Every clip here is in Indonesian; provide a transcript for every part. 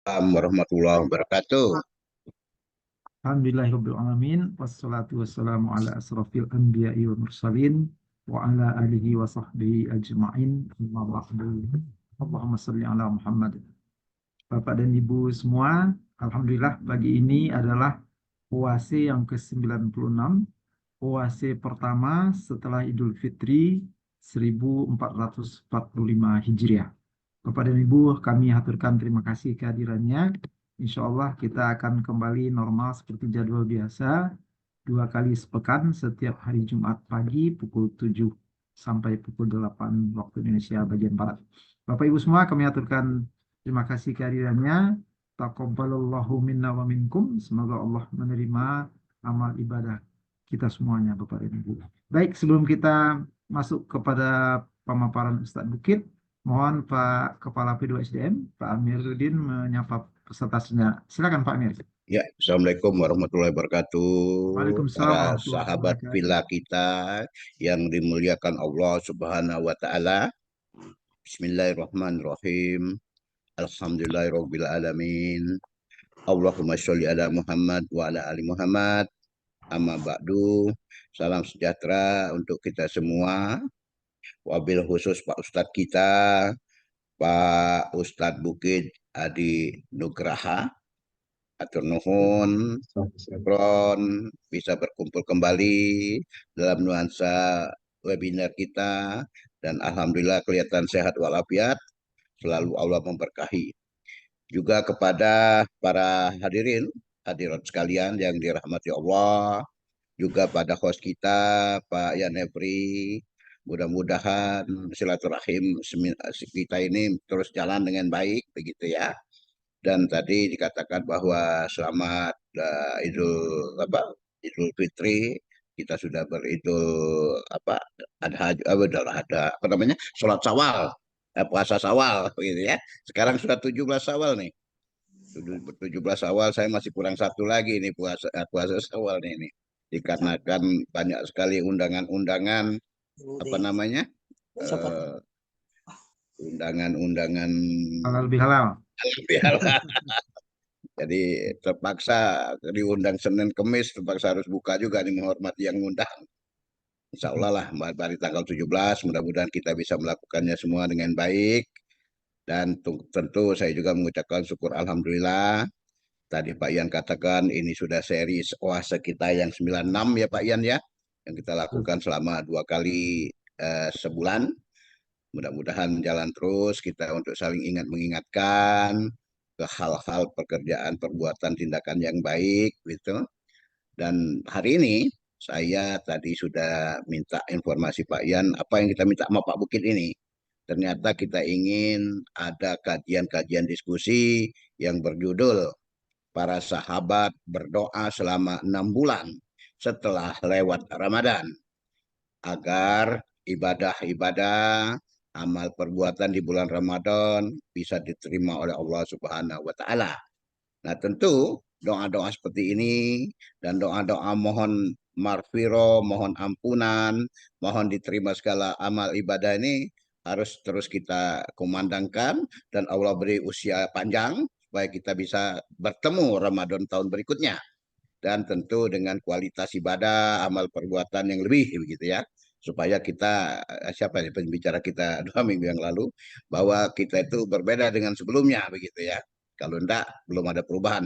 Assalamualaikum warahmatullahi wabarakatuh. Alhamdulillahirrabbilalamin. Wassalatu wassalamu ala asrafil anbiya'i wa mursalin wa ala alihi wa sahbihi ajma'in. Amma ba'du. Allahumma salli ala Muhammad. Bapak dan Ibu semua, Alhamdulillah pagi ini adalah puasa yang ke-96, puasa pertama setelah Idul Fitri 1445 Hijriah. Bapak dan Ibu, kami haturkan terima kasih kehadirannya. Insya Allah kita akan kembali normal seperti jadwal biasa, 2 kali sepekan setiap hari Jumat pagi pukul 7 sampai pukul 8 waktu Indonesia bagian Barat. Bapak Ibu semua, kami haturkan terima kasih kehadirannya. Taqabbalallahu minna wa minkum. Semoga Allah menerima amal ibadah kita semuanya, Bapak dan Ibu. Baik, sebelum kita masuk kepada pemaparan Ustadz Bukit, mohon Pak Kepala P2SDM, Pak Amiruddin menyapa peserta semuanya. Silakan Pak Amir. Ya, Assalamualaikum warahmatullahi wabarakatuh. Waalaikumsalam Para warahmatullahi sahabat wabarakatuh. villa kita yang dimuliakan Allah Subhanahu wa Ta'ala. Bismillahirrahmanirrahim. Alhamdulillahirabbil alamin. Allahumma sholli ala Muhammad wa ala ali Muhammad. Amma ba'du. Salam sejahtera untuk kita semua. Wabil khusus Pak Ustadz kita, Pak Ustadz Bukit Adi Nugraha. Atur nuhun, Ron bisa berkumpul kembali dalam nuansa webinar kita dan alhamdulillah kelihatan sehat walafiat, selalu Allah memberkahi. Juga kepada para hadirat sekalian yang dirahmati Allah, juga pada host kita Pak Yanefri, mudah-mudahan silaturahim kita ini terus jalan dengan baik begitu ya. Dan tadi dikatakan bahwa selamat Idul Fitri, kita sudah beridul ada apa namanya, sholat Syawal, puasa Syawal begitu ya. Sekarang sudah 17 Syawal nih. 17 Syawal saya masih kurang satu lagi nih puasa Syawal nih. Dikarenakan banyak sekali undangan-undangan apa namanya? eh, Undangan-undangan Halal bihalal. Jadi terpaksa diundang Senin Kemis, terpaksa harus buka juga nih menghormati yang undang. Insya Allah lah, dari tanggal 17, mudah-mudahan kita bisa melakukannya semua dengan baik. Dan tentu saya juga mengucapkan syukur Alhamdulillah. Tadi Pak Ian katakan ini sudah seri oase kita yang 96 ya Pak Ian ya. Yang kita lakukan selama 2 kali sebulan. Mudah-mudahan jalan terus kita untuk saling ingat mengingatkan ke hal-hal pekerjaan, perbuatan, tindakan yang baik gitu. Dan hari ini saya tadi sudah minta informasi Pak Ian apa yang kita minta sama Pak Bukit ini. Ternyata kita ingin ada kajian-kajian diskusi yang berjudul Para Sahabat Berdoa Selama 6 Bulan Setelah Lewat Ramadan agar ibadah-ibadah, amal perbuatan di bulan Ramadan bisa diterima oleh Allah Subhanahu wa Ta'ala. Nah, tentu doa-doa seperti ini dan doa-doa mohon marfiro, mohon ampunan, mohon diterima segala amal ibadah ini harus terus kita kumandangkan dan Allah beri usia panjang supaya kita bisa bertemu Ramadan tahun berikutnya dan tentu dengan kualitas ibadah, amal perbuatan yang lebih begitu ya. Supaya kita siapa ya pembicara kita 2 minggu yang lalu bahwa kita itu berbeda dengan sebelumnya begitu ya. Kalau enggak belum ada perubahan.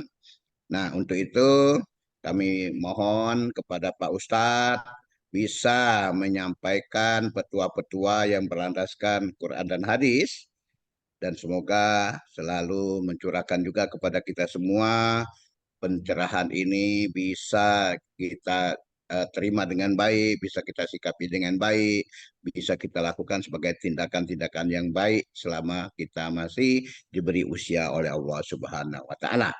Nah, untuk itu kami mohon kepada Pak Ustadz bisa menyampaikan petua-petua yang berlandaskan Quran dan hadis dan semoga selalu mencurahkan juga kepada kita semua pencerahan ini bisa kita terima dengan baik, bisa kita sikapi dengan baik, bisa kita lakukan sebagai tindakan-tindakan yang baik selama kita masih diberi usia oleh Allah Subhanahu wa Ta'ala.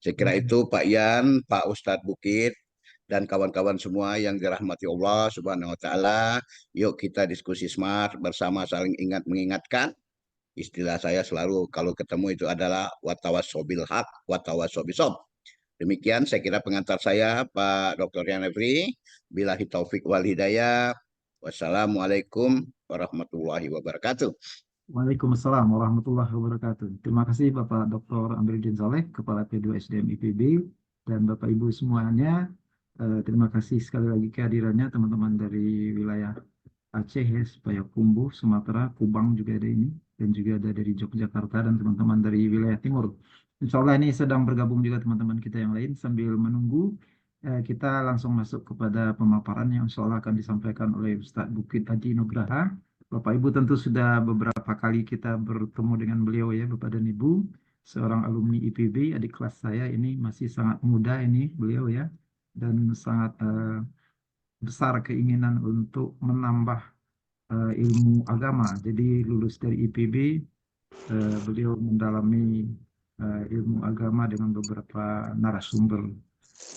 Saya kira itu Pak Yan, Pak Ustadz Bukit, dan kawan-kawan semua yang dirahmati Allah Subhanahu wa Ta'ala. Yuk kita diskusi smart bersama, saling ingat mengingatkan. Istilah saya selalu kalau ketemu itu adalah watawasobil hak, watawasobisob. Demikian saya kira pengantar saya Pak Dr. Yanefri. Billahi taufik wal hidayah. Wassalamualaikum warahmatullahi wabarakatuh. Waalaikumsalam warahmatullahi wabarakatuh. Terima kasih Bapak Dr. Amiruddin Saleh, Kepala P2 SDM IPB, dan Bapak Ibu semuanya. Terima kasih sekali lagi kehadirannya teman-teman dari wilayah Aceh ya, Payakumbuh, Sumatera, Kubang juga ada ini, dan juga ada dari Yogyakarta dan teman-teman dari wilayah timur. Insya Allah ini sedang bergabung juga teman-teman kita yang lain. Sambil menunggu, kita langsung masuk kepada pemaparan yang insya Allah akan disampaikan oleh Ustadz Bukit Haji Nugraha. Bapak Ibu tentu sudah beberapa kali kita bertemu dengan beliau ya, Bapak dan Ibu. Seorang alumni IPB, adik kelas saya ini masih sangat muda ini beliau ya, dan sangat besar keinginan untuk menambah ilmu agama. Jadi lulus dari IPB, beliau mendalami ilmu agama dengan beberapa narasumber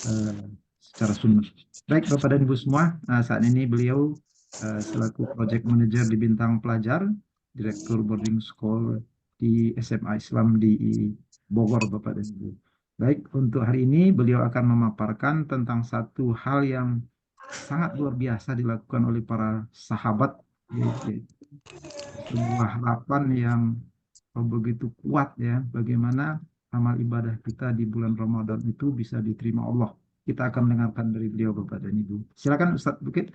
eh, secara sunnah. Baik Bapak dan Ibu semua, saat ini beliau selaku Project Manager di Bintang Pelajar, Direktur Boarding School di SMA Islam di Bogor, Bapak dan Ibu. Baik, untuk hari ini beliau akan memaparkan tentang satu hal yang sangat luar biasa dilakukan oleh para sahabat, yaitu sebuah harapan yang begitu kuat ya, bagaimana amal ibadah kita di bulan Ramadan itu bisa diterima Allah. Kita akan mendengarkan dari beliau Bapak dan Ibu. Silakan Ustadz Bukit.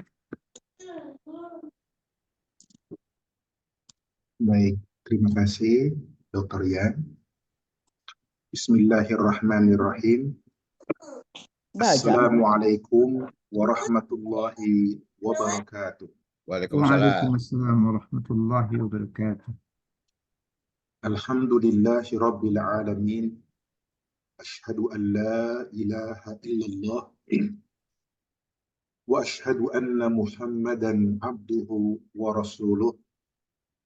Baik, terima kasih Dr. Yan. Bismillahirrahmanirrahim. Assalamualaikum warahmatullahi wabarakatuh. Waalaikumsalam. Waalaikumsalam warahmatullahi wabarakatuh. Alhamdulillahi rabbil alamin. Ashhadu an la ilaha illallah wa ashhadu anna Muhammadan abduhu wa rasuluh.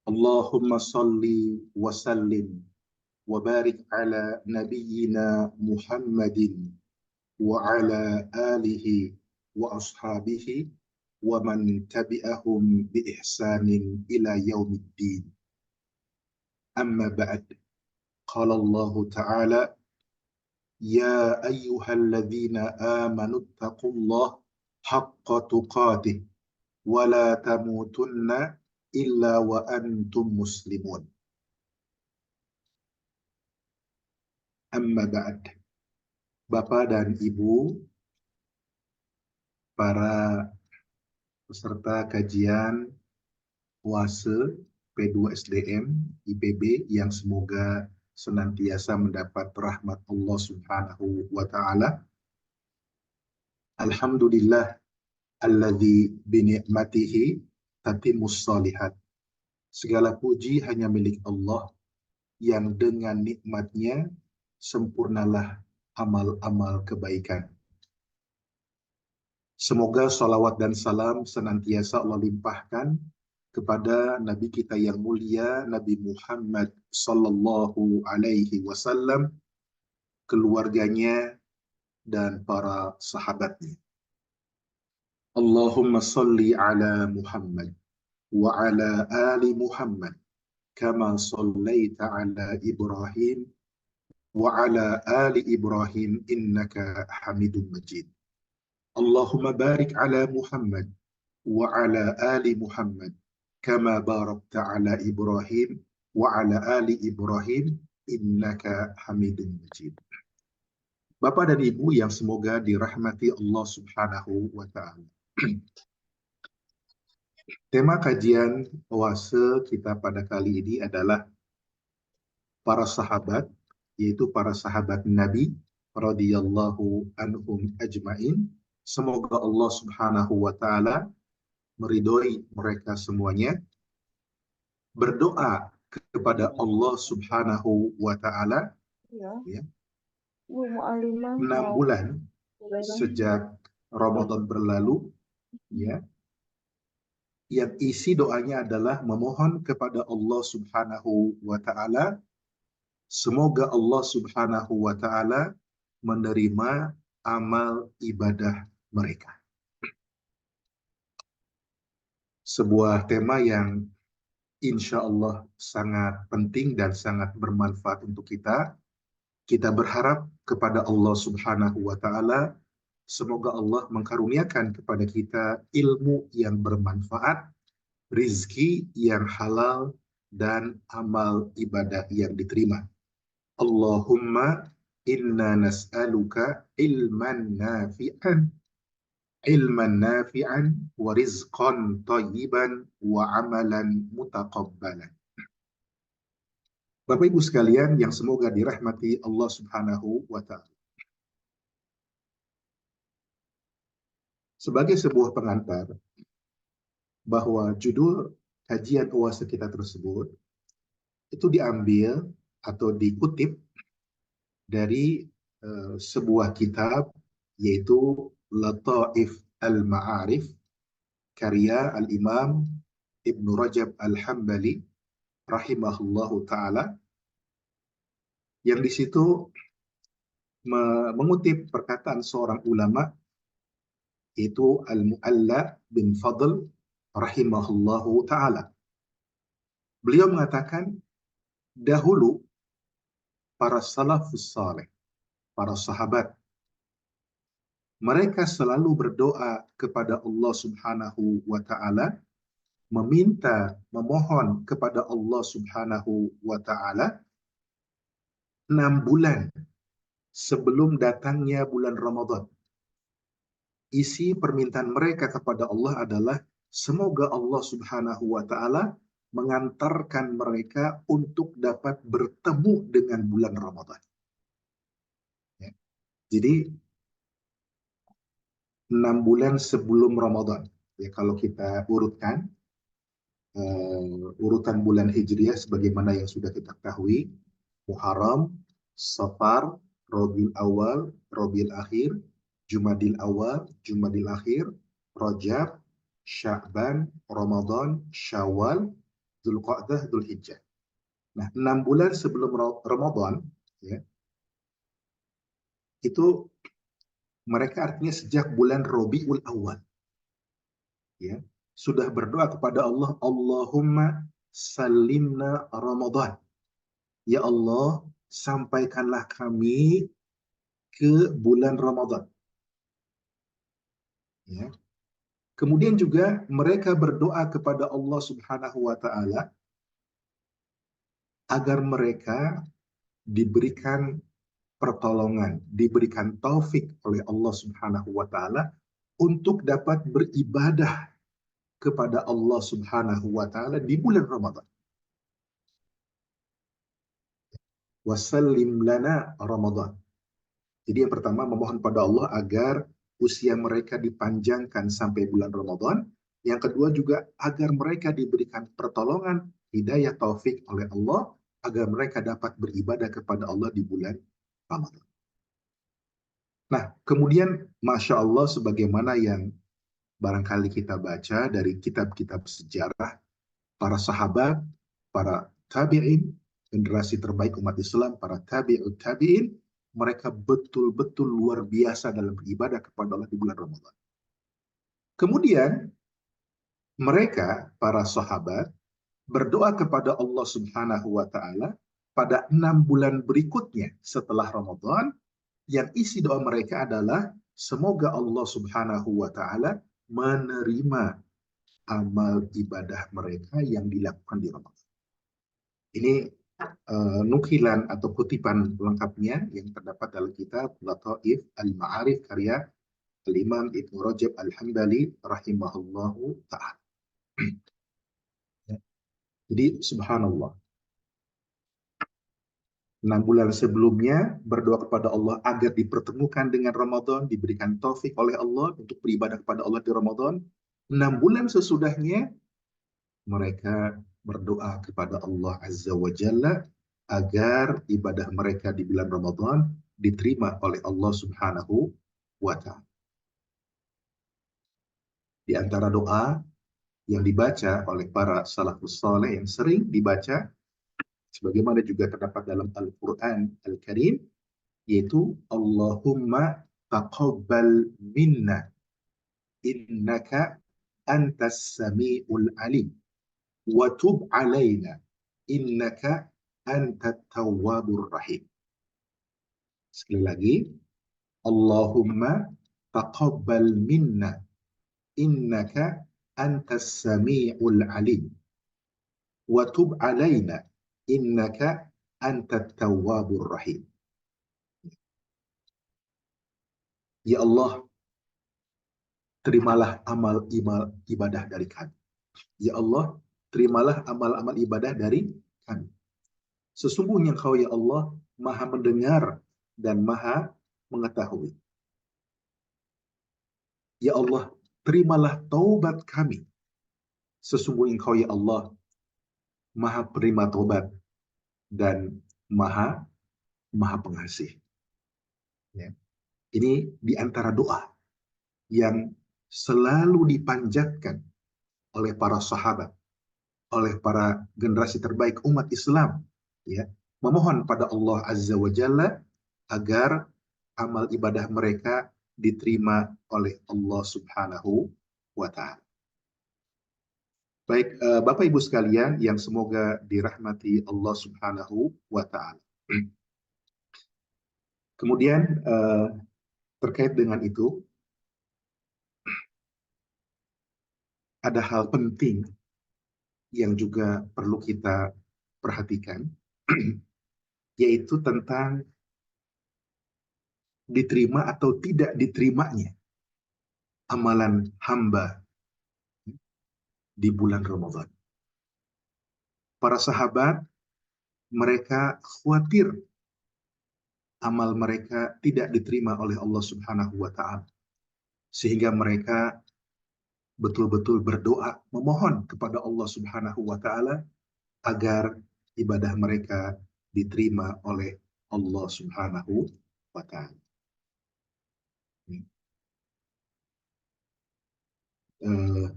Allahumma salli wa sallim wa barik ala nabiyyina Muhammadin wa ala alihi wa ashabihi wa man tabi'ahum bi ihsanin ila yaumiddin. Amma ba'd. Qala Allah Ta'ala ya ayyuhalladzina amanu taqullaha haqqa tuqatih wa la tamutunna illa wa antum muslimun. Amma ba'd. Bapak dan Ibu, para peserta kajian WASE P2 SDM IPB yang semoga senantiasa mendapat rahmat Allah Subhanahu wa taala. Alhamdulillah alladzi bi ni'matihi tatimmus shalihat. Segala puji hanya milik Allah yang dengan nikmatnya sempurnalah amal-amal kebaikan. Semoga salawat dan salam senantiasa Allah limpahkan kepada Nabi kita yang mulia, Nabi Muhammad Sallallahu Alaihi Wasallam, keluarganya, dan para sahabatnya. Allahumma salli ala Muhammad wa ala ali Muhammad kama sallaita ala Ibrahim wa ala ali Ibrahim innaka Hamidum Majid. Allahumma barik ala Muhammad wa ala ali Muhammad kama barakta ala Ibrahim wa ala ali Ibrahim innaka Hamidum Majid. Bapak dan Ibu yang semoga dirahmati Allah Subhanahu wa taala. Tema kajian WASE kita pada kali ini adalah para sahabat, yaitu para sahabat Nabi radhiyallahu anhum ajmain. Semoga Allah Subhanahu wa taala meridhoi mereka semuanya. Berdoa kepada Allah Subhanahu wa taala ya. 6 bulan sejak Ramadan berlalu ya. Yang isi doanya adalah memohon kepada Allah Subhanahu wa taala semoga Allah Subhanahu wa taala menerima amal ibadah mereka. Sebuah tema yang insya Allah sangat penting dan sangat bermanfaat untuk kita. Kita berharap kepada Allah Subhanahu wa taala semoga Allah mengkaruniakan kepada kita ilmu yang bermanfaat, rizki yang halal, dan amal ibadah yang diterima. Allahumma inna nas'aluka ilman nafi'an wa rizqan tayyiban wa amalan mutaqabbalan. Bapak Ibu sekalian yang semoga dirahmati Allah Subhanahu wa taala. Sebagai sebuah pengantar bahwa judul kajian UAS kita tersebut itu diambil atau dikutip dari sebuah kitab yaitu Lataif Al-Ma'arif karya Al-Imam Ibnu Rajab Al-Hambali rahimahullahu taala, yang di situ mengutip perkataan seorang ulama yaitu Al-Mu'alla bin Fadl rahimahullahu taala. Beliau mengatakan dahulu para salafus saleh, para sahabat, mereka selalu berdoa kepada Allah Subhanahu wa taala, memohon kepada Allah Subhanahu wa taala 6 bulan sebelum datangnya bulan Ramadan. Isi permintaan mereka kepada Allah adalah semoga Allah Subhanahu wa taala mengantarkan mereka untuk dapat bertemu dengan bulan Ramadan. Ya. Jadi 6 bulan sebelum Ramadan. Ya, kalau kita urutkan urutan bulan Hijriah sebagaimana yang sudah kita ketahui, Muharram, Safar, Rabiul Awal, Rabiul Akhir, Jumadil Awal, Jumadil Akhir, Rajab, Sya'ban, Ramadan, Syawal, Dzulqa'dah, Dzulhijjah. Nah, 6 bulan sebelum Ramadan, ya, itu mereka artinya sejak bulan Rabiul Awal, ya, sudah berdoa kepada Allah, Allahumma salimna Ramadan. Ya Allah, sampaikanlah kami ke bulan Ramadan. Ya. Kemudian juga mereka berdoa kepada Allah Subhanahu wa taala agar mereka diberikan pertolongan, diberikan taufik oleh Allah Subhanahu wa taala untuk dapat beribadah kepada Allah Subhanahu wa taala di bulan Ramadan. Wasallim lana Ramadan. Jadi yang pertama memohon pada Allah agar usia mereka dipanjangkan sampai bulan Ramadan. Yang kedua juga agar mereka diberikan pertolongan, hidayah taufik oleh Allah agar mereka dapat beribadah kepada Allah di bulan Ramadan. Nah, kemudian Masya Allah sebagaimana yang barangkali kita baca dari kitab-kitab sejarah, para sahabat, para tabi'in, generasi terbaik umat Islam, para tabi'ut tabi'in, mereka betul-betul luar biasa dalam beribadah kepada Allah di bulan Ramadan. Kemudian mereka, para sahabat, berdoa kepada Allah Subhanahu wa taala pada 6 bulan berikutnya setelah Ramadan, yang isi doa mereka adalah semoga Allah Subhanahu wa taala menerima amal ibadah mereka yang dilakukan di Ramadan. Ini nukilan atau kutipan lengkapnya yang terdapat dalam kitab Lataif Al-Ma'arif karya Al-Imam Ibnu Rajab Al-Hambali rahimahullahu ta'ala. Jadi subhanallah, 6 bulan sebelumnya berdoa kepada Allah agar dipertemukan dengan Ramadan, diberikan taufik oleh Allah untuk beribadah kepada Allah di Ramadan. 6 bulan sesudahnya mereka berdoa kepada Allah Azza wa Jalla agar ibadah mereka di bulan Ramadan diterima oleh Allah Subhanahu wa ta'ala. Di antara doa yang dibaca oleh para salafus saleh yang sering dibaca sebagaimana juga terdapat dalam Al-Qur'an Al-Karim, yaitu Allahumma taqabbal minna innaka antas sami'ul alim wa tub alaina innaka antat tawwabur rahim. Sekali lagi, Allahumma taqabbal minna innaka antas sami'ul alim wa tub alaina innaka antat tawwabur rahim. Ya Allah, terimalah amal ibadah dari kami. Ya Allah, terimalah amal-amal ibadah dari kami. Sesungguhnya Engkau ya Allah Maha mendengar dan Maha mengetahui. Ya Allah, terimalah taubat kami. Sesungguhnya Engkau ya Allah Maha penerima taubat dan Maha pengasih. Ya. Ini di antara doa yang selalu dipanjatkan oleh para sahabat, oleh para generasi terbaik umat Islam, ya, memohon pada Allah Azza wa Jalla agar amal ibadah mereka diterima oleh Allah Subhanahu wa Ta'ala. Baik, Bapak Ibu sekalian yang semoga dirahmati Allah Subhanahu wa Ta'ala. Kemudian terkait dengan itu, ada hal penting yang juga perlu kita perhatikan, yaitu tentang diterima atau tidak diterimanya amalan hamba di bulan Ramadan. Para sahabat, mereka khawatir amal mereka tidak diterima oleh Allah Subhanahu wa Ta'ala, sehingga mereka betul-betul berdoa memohon kepada Allah Subhanahu wa Ta'ala agar ibadah mereka diterima oleh Allah Subhanahu wa Ta'ala.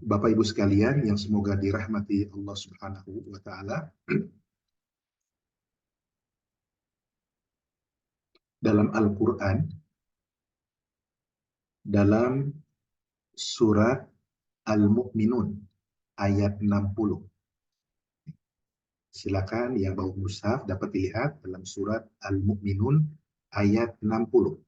Bapak Ibu sekalian yang semoga dirahmati Allah Subhanahu wa Ta'ala, dalam Al-Quran, dalam surat Al-Mu'minun ayat 60. Silakan yang bawa mushaf dapat dilihat dalam surat Al-Mu'minun ayat 60.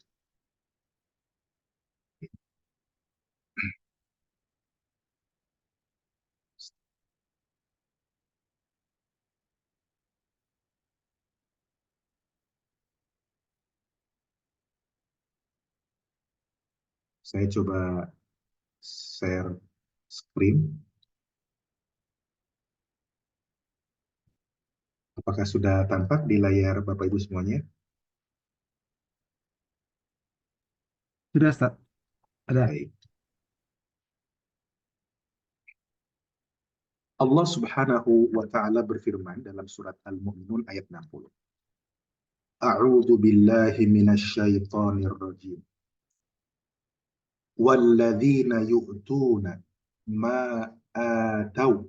Saya coba share screen. Apakah sudah tampak di layar Bapak Ibu semuanya? Sudah, Ustaz. Ada. Baik. Allah Subhanahu wa Ta'ala berfirman dalam surat Al-Mu'minun ayat 60. A'udzu billahi minasy syaithanir rajim. Walladzina yu'tuna ma atau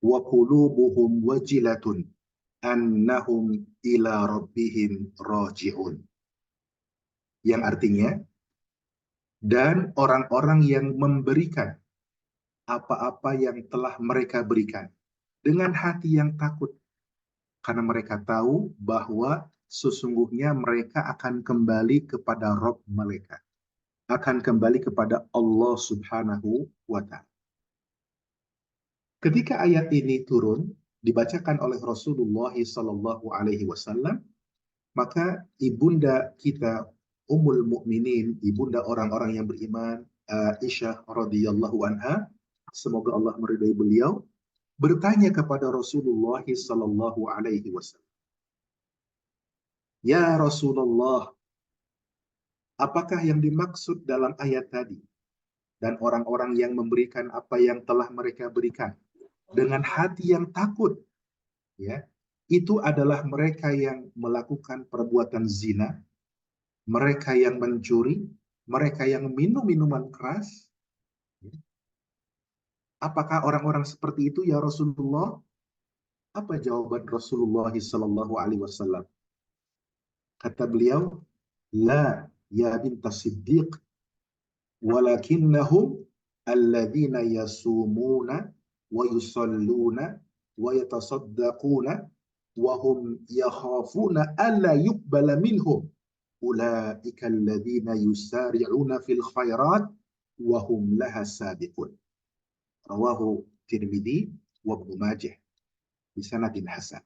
wa qulubuhum wajilatun annahum ila rabbihim raji'un. Yang artinya, dan orang-orang yang memberikan apa-apa yang telah mereka berikan dengan hati yang takut, karena mereka tahu bahwa sesungguhnya mereka akan kembali kepada Rabb mereka, akan kembali kepada Allah Subhanahu wa Ta'ala. Ketika ayat ini turun dibacakan oleh Rasulullah Sallallahu Alaihi Wasallam, maka ibunda kita Ummul Mukminin, ibunda orang-orang yang beriman, Aisyah radhiyallahu anha, semoga Allah meridai beliau, bertanya kepada Rasulullah Sallallahu Alaihi Wasallam, Ya Rasulullah, apakah yang dimaksud dalam ayat tadi? Dan orang-orang yang memberikan apa yang telah mereka berikan dengan hati yang takut, ya, itu adalah mereka yang melakukan perbuatan zina, mereka yang mencuri, mereka yang minum minuman keras. Apakah orang-orang seperti itu ya Rasulullah? Apa jawaban Rasulullah sallallahu alaihi wasallam? Kata beliau, la ya bintas siddiq, walakinnahum alladzina yasumuna wa yusalluna wa yatasaddaquna wa hum yakhafuna alla yuqbala minhum ulaika alladzina yusari'una fil khairat wa hum laha sabiqun. Rawahu Tirmidzi wa Ibnu Majah. bisanadin hasan.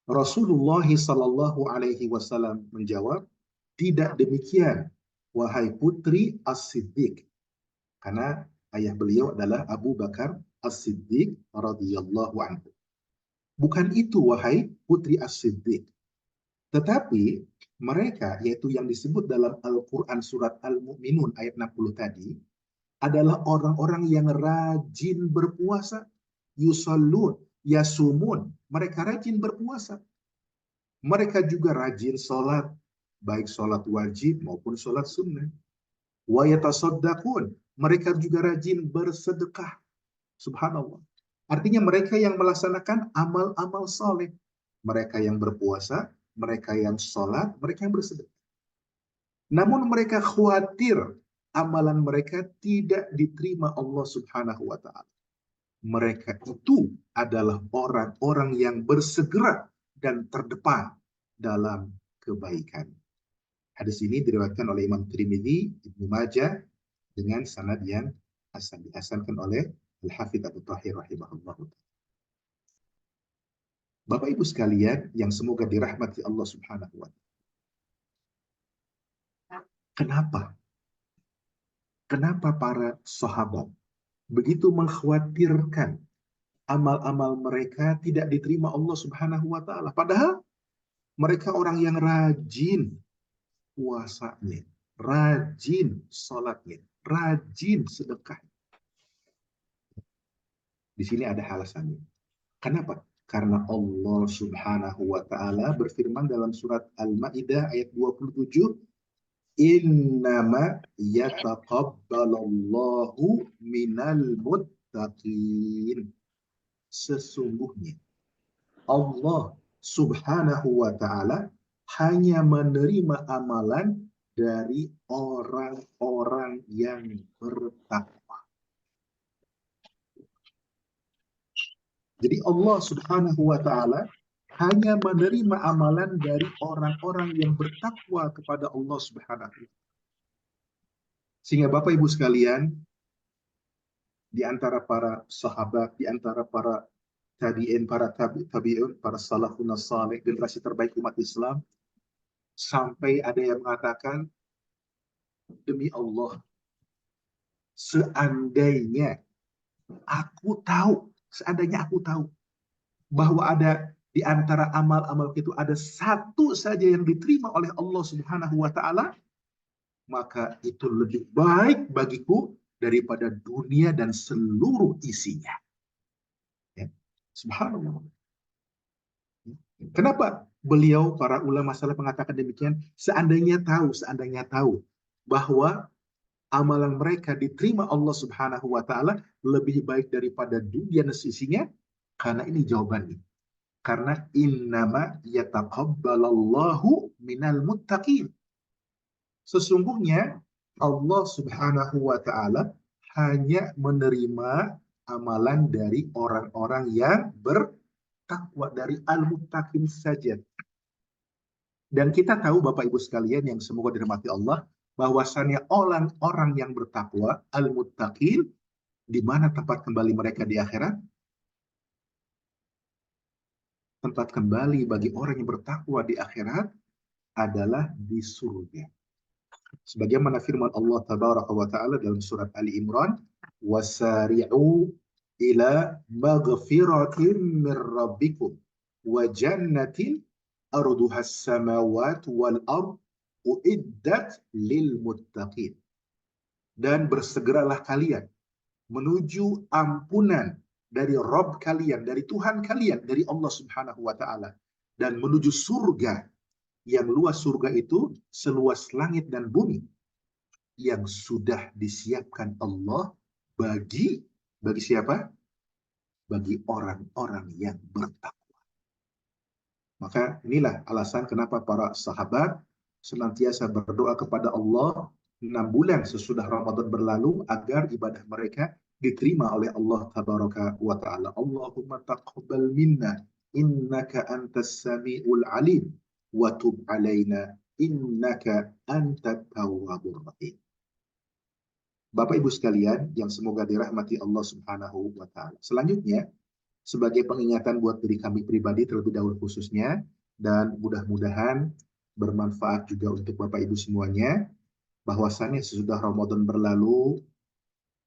Rasulullah sallallahu alaihi wasallam menjawab, tidak demikian, wahai putri As-Siddiq. Karena ayah beliau adalah Abu Bakar As-Siddiq radhiyallahu anhu. Bukan itu, wahai putri As-Siddiq. Tetapi mereka, yaitu yang disebut dalam Al-Quran surat Al-Mu'minun ayat 60 tadi, adalah orang-orang yang rajin berpuasa, yusallun, yasumun. Mereka rajin berpuasa. Mereka juga rajin sholat, baik sholat wajib maupun sholat sunnah. Wa yatasaddaqun. Mereka juga rajin bersedekah. Subhanallah. Artinya mereka yang melaksanakan amal-amal soleh. Mereka yang berpuasa, mereka yang sholat, mereka yang bersedekah. Namun mereka khawatir amalan mereka tidak diterima Allah Subhanahu wa Ta'ala. Mereka itu adalah orang-orang yang bersegera dan terdepan dalam kebaikan. Hadis ini diriwayatkan oleh Imam Tirmidzi, Ibnu Majah dengan sanad yang hasan, dihasankan oleh Al-Hafidz Abu Thahir rahimahullah. Bapak Ibu sekalian yang semoga dirahmati Allah Subhanahu wa Ta'ala. Kenapa para sahabat begitu mengkhawatirkan amal-amal mereka tidak diterima Allah Subhanahu wa Ta'ala? Padahal mereka orang yang rajin puasanya, rajin sholatnya, rajin sedekah. Di sini ada alasannya. Kenapa? Karena Allah Subhanahu wa Ta'ala berfirman dalam surat Al-Maidah ayat 27, innama yataqabbalallahu minal muttaqin. Sesungguhnya Allah Subhanahu wa Ta'ala hanya menerima amalan dari orang-orang yang bertakwa. Jadi Allah Subhanahu wa Ta'ala hanya menerima amalan dari orang-orang yang bertakwa kepada Allah Subhanahu wa Ta'ala. Sehingga Bapak Ibu sekalian, di antara para sahabat, di antara para tabi'in, para tabi'un, para salafun salih, generasi terbaik umat Islam, sampai ada yang mengatakan, demi Allah, seandainya aku tahu bahwa ada di antara amal-amal itu ada satu saja yang diterima oleh Allah Subhanahu wa Ta'ala, maka itu lebih baik bagiku daripada dunia dan seluruh isinya. Ya. Subhanallah. Kenapa beliau, para ulama salaf mengatakan demikian? Seandainya tahu bahwa amalan mereka diterima Allah Subhanahu wa Ta'ala lebih baik daripada dunia dan sisinya, karena ini jawabannya. Karena innama yataqabbalallahu minal muttaqin. Sesungguhnya Allah Subhanahu wa Ta'ala hanya menerima amalan dari orang-orang yang bertakwa, dari al-muttaqin saja. Dan kita tahu Bapak Ibu sekalian yang semoga dirahmati Allah, bahwasannya orang-orang yang bertakwa, al-muttaqin, di mana tempat kembali mereka di akhirat? Tempat kembali bagi orang yang bertakwa di akhirat adalah di surga. Sebagaimana firman Allah Tabaraka wa Ta'ala dalam surat Ali Imran, wasari'u ila maghfiratin min rabbikum wa jannatin arduhas samawat wal ard uiddat lil muttaqin. Dan bersegeralah kalian menuju ampunan dari Rabb kalian, dari Tuhan kalian, dari Allah Subhanahu wa Ta'ala, dan menuju surga yang luas surga itu seluas langit dan bumi yang sudah disiapkan Allah bagi siapa? Bagi orang-orang yang bertakwa. Maka inilah alasan kenapa para sahabat senantiasa berdoa kepada Allah 6 bulan sesudah Ramadan berlalu agar ibadah mereka diterima oleh Allah Tabaraka wa Ta'ala. Allahumma taqabbal minna innaka antas sami'ul alim wa tub alaina innaka antat tawwabur rahim. Bapak Ibu sekalian yang semoga dirahmati Allah Subhanahu wa Ta'ala. Selanjutnya, sebagai pengingatan buat diri kami pribadi terlebih dahulu khususnya, dan mudah-mudahan bermanfaat juga untuk Bapak Ibu semuanya, bahwasannya sesudah Ramadan berlalu,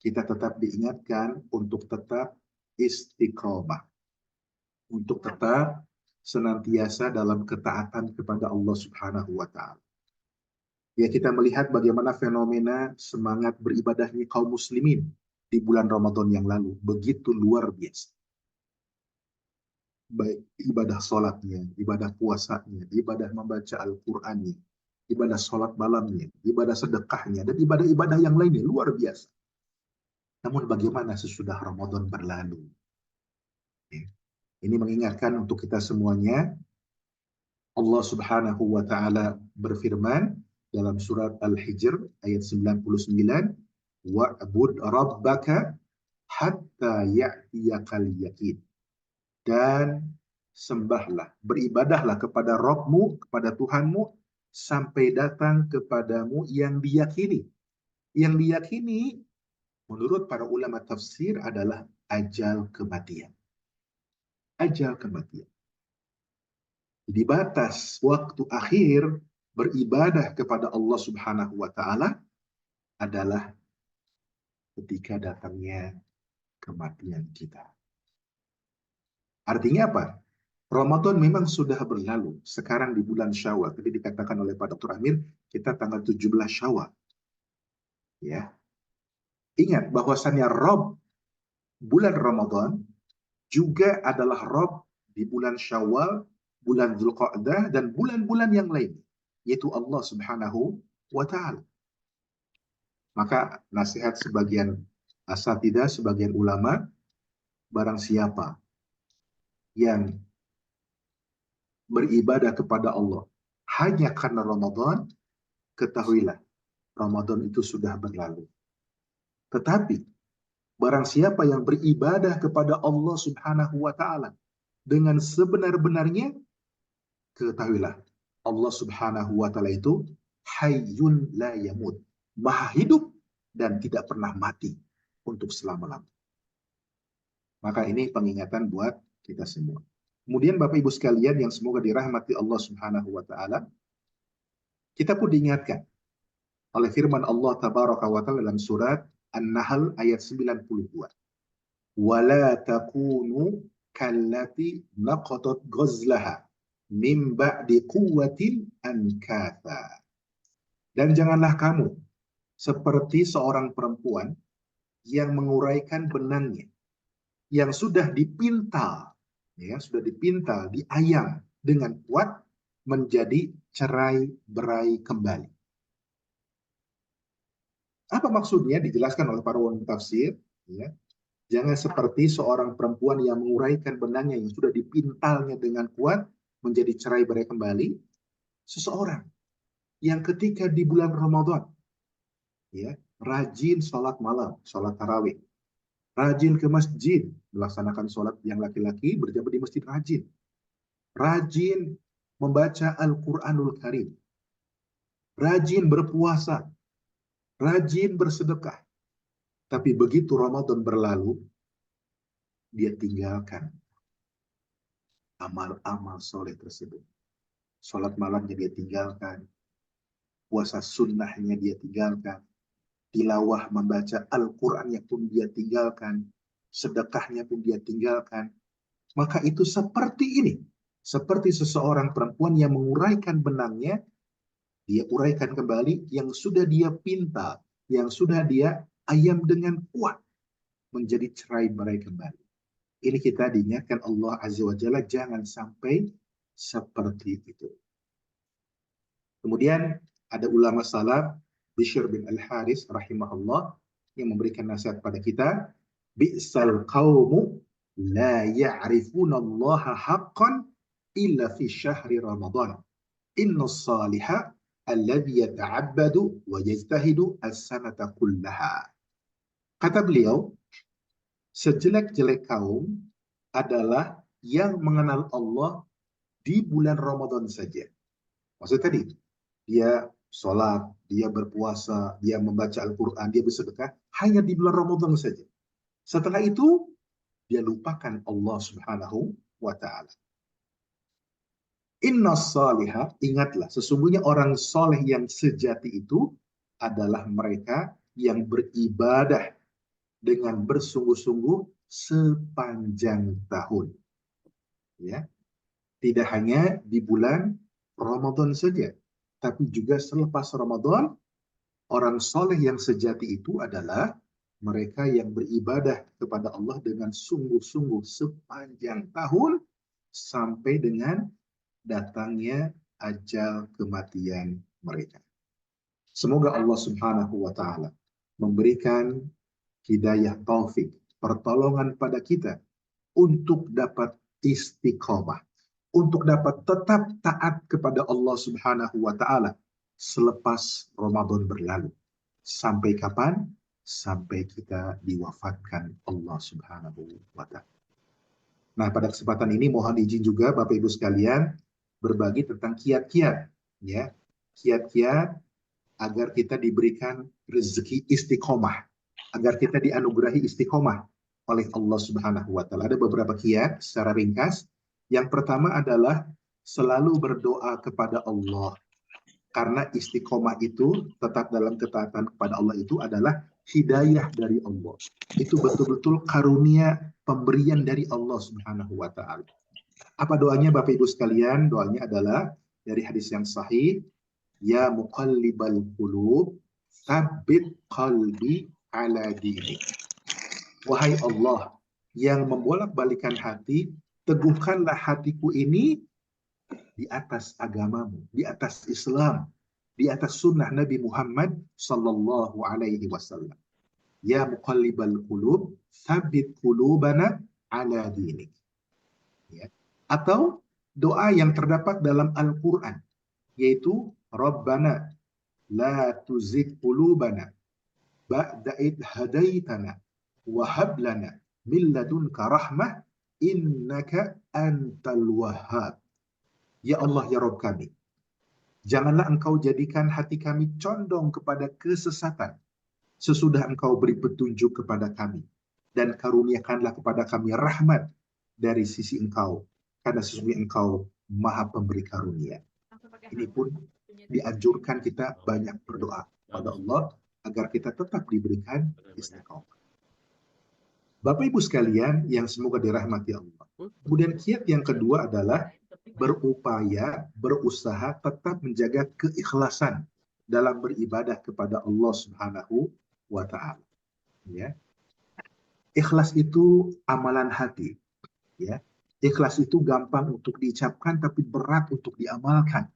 kita tetap diingatkan untuk tetap istiqomah, untuk tetap senantiasa dalam ketaatan kepada Allah Subhanahu wa Ta'ala. Ya, kita melihat bagaimana fenomena semangat beribadahnya kaum muslimin di bulan Ramadan yang lalu begitu luar biasa. Baik ibadah sholatnya, ibadah puasanya, ibadah membaca Al-Qur'annya, ibadah sholat malamnya, ibadah sedekahnya, dan ibadah-ibadah yang lainnya luar biasa. Namun bagaimana sesudah Ramadan berlalu? Ini mengingatkan untuk kita semuanya. Allah Subhanahu wa Ta'ala berfirman dalam surat Al-Hijr ayat 99, wa'bud rabbaka hatta ya'tiyakal yaqin. Dan sembahlah, beribadahlah kepada Rabbmu, kepada Tuhanmu, sampai datang kepadamu yang diyakini. Yang diyakini menurut para ulama tafsir adalah ajal kematian. Ajal kematian. Di batas waktu akhir beribadah kepada Allah Subhanahu wa Ta'ala adalah ketika datangnya kematian kita. Artinya apa? Ramadan memang sudah berlalu. Sekarang di bulan Syawal. Tadi dikatakan oleh Pak Dr. Amir, kita tanggal 17 Syawal. Ya. Ingat bahwasannya Rob bulan Ramadan juga adalah Rob di bulan Syawal, bulan Dzulqa'dah, dan bulan-bulan yang lain, yaitu Allah Subhanahu wa Ta'ala. Maka nasihat sebagian asatidzah, sebagian ulama, barang siapa yang beribadah kepada Allah hanya karena Ramadan, ketahuilah Ramadan itu sudah berlalu. Tetapi barang siapa yang beribadah kepada Allah Subhanahu wa Ta'ala dengan sebenar-benarnya, ketahuilah Allah Subhanahu wa Ta'ala itu hayyun la yamut, maha hidup dan tidak pernah mati untuk selama-lamanya. Maka ini pengingatan buat kita semua. Kemudian Bapak Ibu sekalian yang semoga dirahmati Allah Subhanahu wa Ta'ala, kita pun diingatkan oleh firman Allah Tabaraka wa Ta'ala dalam surat An-Nahl ayat 92. Wala takunu kallati naqadat ghazlaha min ba'di quwwatin ankatha. Dan janganlah kamu seperti seorang perempuan yang menguraikan benangnya, yang sudah dipintal, diayam dengan kuat menjadi cerai-berai kembali. Apa maksudnya? Dijelaskan oleh para ulama tafsir. Ya. Jangan seperti seorang perempuan yang menguraikan benangnya yang sudah dipintalnya dengan kuat menjadi cerai-berai kembali. Seseorang yang ketika di bulan Ramadan, ya, rajin sholat malam, sholat tarawih, rajin ke masjid, melaksanakan sholat yang laki-laki berjamaah di masjid rajin, rajin membaca Al-Quranul Karim, rajin berpuasa, rajin bersedekah. Tapi begitu Ramadan berlalu, dia tinggalkan amal-amal soleh tersebut. Sholat malamnya dia tinggalkan, puasa sunnahnya dia tinggalkan, tilawah membaca Al-Qurannya pun dia tinggalkan, sedekahnya pun dia tinggalkan. Maka itu seperti ini. Seperti seseorang perempuan yang menguraikan benangnya, dia uraikan kembali yang sudah dia pinta, yang sudah dia ayam dengan kuat, menjadi cerai-berai kembali. Ini kita diingatkan Allah Azza wa Jalla, jangan sampai seperti itu. Kemudian ada ulama salaf, Bishr bin Al-Haris rahimahullah, yang memberikan nasihat pada kita, bi'sal qawmu la ya'rifuna Allah haqqan illa fi syahri Ramadan. Inna salihah alladhi yata'abbadu wa yajtahidu as-sanata kullaha. Kata beliau, sejelek-jelek kaum adalah yang mengenal Allah di bulan Ramadan saja. Maksud tadi, dia sholat, dia berpuasa, dia membaca Al-Quran, dia bersedekah, hanya di bulan Ramadan saja. Setelah itu, dia lupakan Allah Subhanahu wa Ta'ala. Inna salihah, ingatlah, sesungguhnya orang soleh yang sejati itu adalah mereka yang beribadah dengan bersungguh-sungguh sepanjang tahun. Ya, tidak hanya di bulan Ramadan saja, tapi juga selepas Ramadan, orang soleh yang sejati itu adalah mereka yang beribadah kepada Allah dengan sungguh-sungguh sepanjang tahun sampai dengan datangnya ajal kematian mereka. Semoga Allah Subhanahu wa Ta'ala memberikan hidayah taufik, pertolongan pada kita untuk dapat istiqomah, untuk dapat tetap taat kepada Allah Subhanahu wa Ta'ala selepas Ramadan berlalu. Sampai kapan? Sampai kita diwafatkan Allah Subhanahu wa Ta'ala. Nah, pada kesempatan ini mohon izin juga Bapak Ibu sekalian berbagi tentang kiat-kiat, ya, kiat-kiat agar kita diberikan rezeki istiqomah, agar kita dianugerahi istiqomah oleh Allah Subhanahu wa Ta'ala. Ada beberapa kiat secara ringkas. Yang pertama adalah selalu berdoa kepada Allah, karena istiqomah itu tetap dalam ketaatan kepada Allah itu adalah hidayah dari Allah. Itu betul-betul karunia pemberian dari Allah Subhanahu wa Ta'ala. Apa doanya Bapak Ibu sekalian? Doanya adalah dari hadis yang sahih, ya muqallibal qulub, tsabbit qalbi ala dinik. Wahai Allah yang membolak-balikan hati, teguhkanlah hatiku ini di atas agamamu, di atas Islam, di atas sunnah Nabi Muhammad sallallahu alaihi wasallam. Ya muqallibal qulub, tsabbit qulubana ala dinik. Ya. Atau doa yang terdapat dalam Al-Quran, yaitu Rabbana la tuzigh qulubana ba'da id hadaitana wa hab lana min ladunka rahmah innaka antal wahhab. Ya Allah, ya Rabb kami, janganlah engkau jadikan hati kami condong kepada kesesatan sesudah engkau beri petunjuk kepada kami, dan karuniakanlah kepada kami rahmat dari sisi engkau, karena sesungguhnya engkau maha pemberi karunia. Ini pun dianjurkan kita banyak berdoa pada Allah agar kita tetap diberikan istiqomah. Bapak Ibu sekalian yang semoga dirahmati Allah. Kemudian kiat yang kedua adalah berupaya, berusaha tetap menjaga keikhlasan dalam beribadah kepada Allah Subhanahu wa Ta'ala. Ya. Ikhlas itu amalan hati. Ya. Ikhlas itu gampang untuk diucapkan tapi berat untuk diamalkan.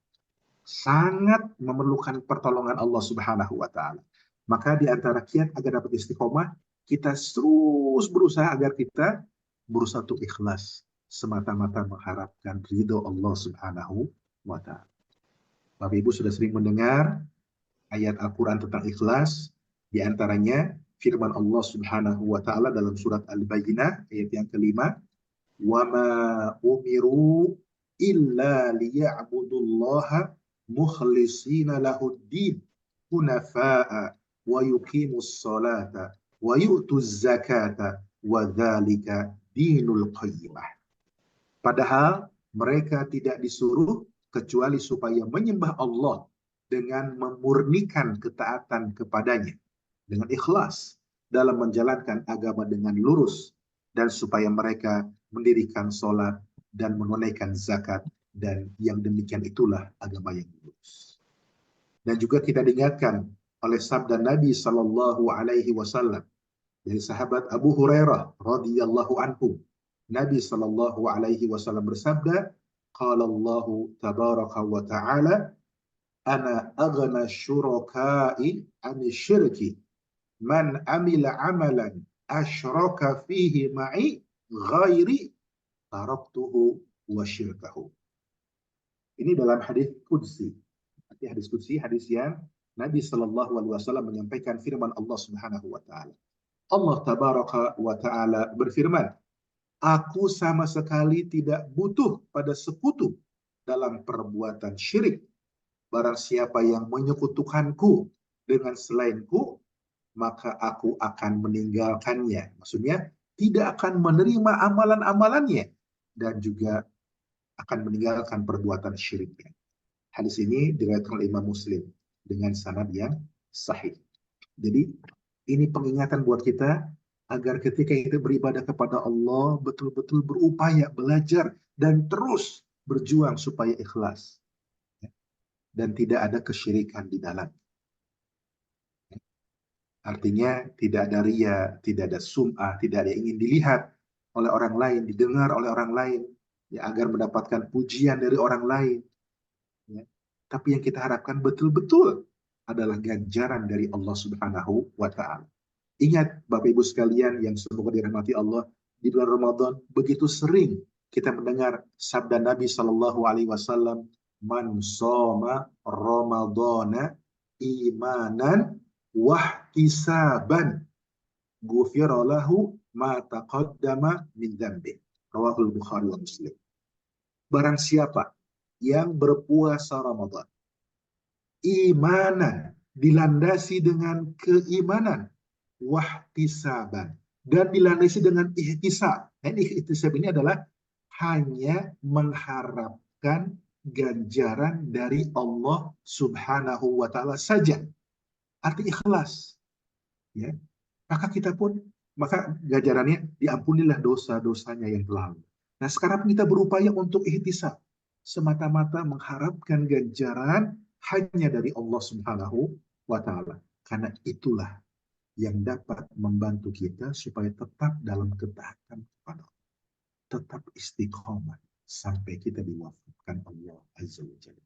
Sangat memerlukan pertolongan Allah Subhanahu wa Ta'ala. Maka di antara kiat agar dapat istiqomah, kita terus berusaha agar kita berusaha untuk ikhlas, semata-mata mengharapkan ridho Allah Subhanahu wa Ta'ala. Bapak Ibu sudah sering mendengar ayat Al-Quran tentang ikhlas, di antaranya firman Allah Subhanahu wa Ta'ala dalam surat Al-Bayyinah ayat yang kelima, وَمَا أُمِرُوا إِلَّا لِيَعْبُدُوا اللَّهَ مُخْلِصِينَ لَهُ الدِّينَ حُنَفَاءَ وَيُقِيمُوا الصَّلَاةَ وَيُؤْتُوا الزَّكَاةَ وَذَلِكَ دِينُ الْقَيِّمَةِ. Padahal mereka tidak disuruh kecuali supaya menyembah Allah dengan memurnikan ketaatan kepadanya, dengan ikhlas dalam menjalankan agama dengan lurus, dan supaya mereka mendirikan sholat dan menunaikan zakat, dan yang demikian itulah agama yang lurus. Dan juga kita diingatkan oleh sabda Nabi Sallallahu Alaihi Wasallam dari sahabat Abu Hurairah radhiyallahu anhu. Nabi Sallallahu Alaihi Wasallam bersabda, qala Allahu tabaraka wa ta'ala, ana aghna syuraka'i ani syirki man amila amalan asyraka fihi ma'i ghairi taraktuhu wa syirkahu. Ini dalam hadis qudsi. Hadis qudsi, hadis yang Nabi Sallallahu Alaihi Wasallam menyampaikan firman Allah Subhanahu wa Ta'ala. Allah Tabaraka wa Ta'ala berfirman, aku sama sekali tidak butuh pada sekutu dalam perbuatan syirik. Barang siapa yang menyekutukanku dengan selainku, maka aku akan meninggalkannya. Maksudnya, tidak akan menerima amalan-amalannya, dan juga akan meninggalkan perbuatan syiriknya. Hadis ini diriwayatkan oleh Imam Muslim dengan sanad yang sahih. Jadi ini pengingatan buat kita agar ketika kita beribadah kepada Allah betul-betul berupaya belajar dan terus berjuang supaya ikhlas, dan tidak ada kesyirikan di dalam. Artinya tidak ada ria, tidak ada sum'ah, tidak ada yang ingin dilihat oleh orang lain, didengar oleh orang lain, ya, agar mendapatkan pujian dari orang lain. Ya. Tapi yang kita harapkan betul-betul adalah ganjaran dari Allah Subhanahu wa Ta'ala. Ingat Bapak Ibu sekalian yang semoga dirahmati Allah, di bulan Ramadan begitu sering kita mendengar sabda Nabi Shallallahu Alaihi Wasallam, "Man soma Ramadana imanan wahtisaban, ghufira lahu ma taqaddama min dzambi." Rawahul Bukhari wa Muslim. Barang siapa yang berpuasa Ramadan imanan, dilandasi dengan keimanan, wahtisaban, dan dilandasi dengan ihtisab. Nah, ihtisab ini adalah hanya mengharapkan ganjaran dari Allah Subhanahu wa Ta'ala saja. Arti ikhlas, ya. Maka ganjarannya diampunilah dosa-dosanya yang lalu. Nah, sekarang kita berupaya untuk ihtisab, semata-mata mengharapkan ganjaran hanya dari Allah Subhanahu wa Ta'ala. Karena itulah yang dapat membantu kita supaya tetap dalam ketaatan kepada Allah, tetap istiqomah sampai kita diwafatkan Allah Azza wa Jalla.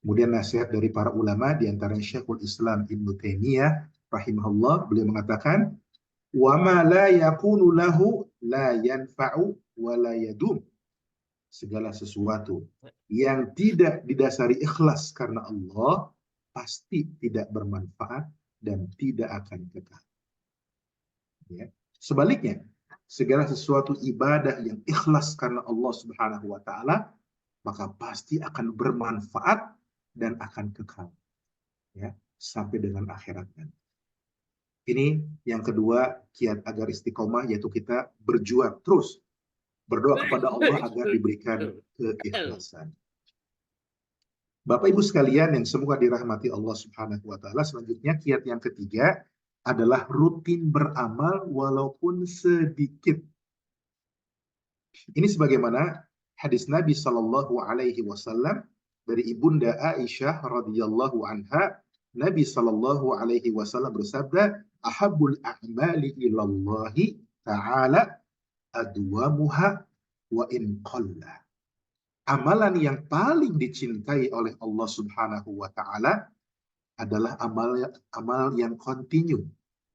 Kemudian nasihat dari para ulama, di antaranya Syekhul Islam Ibnu Taimiyah rahimahullah, beliau mengatakan, "Wa ma la yakunu lahu la yanfa'u wa la yadum." Segala sesuatu yang tidak didasari ikhlas karena Allah pasti tidak bermanfaat dan tidak akan kekal. Ya. Sebaliknya, segala sesuatu ibadah yang ikhlas karena Allah Subhanahu wa Ta'ala, maka pasti akan bermanfaat dan akan kekal, ya, sampai dengan akhirat nanti. Ini yang kedua, kiat agar istiqomah, yaitu kita berjuang terus berdoa kepada Allah agar diberikan keikhlasan. Bapak Ibu sekalian yang semoga dirahmati Allah Subhanahu wa Ta'ala, selanjutnya kiat yang ketiga adalah rutin beramal walaupun sedikit. Ini sebagaimana hadis Nabi Shallallahu Alaihi Wasallam dari Ibunda Aisyah radhiyallahu anha, Nabi Shallallahu Alaihi Wasallam bersabda, "Ahabbul a'mali ilallahi ta'ala adwamuha wa in qalla." Amalan yang paling dicintai oleh Allah Subhanahu wa Ta'ala adalah amal yang kontinu,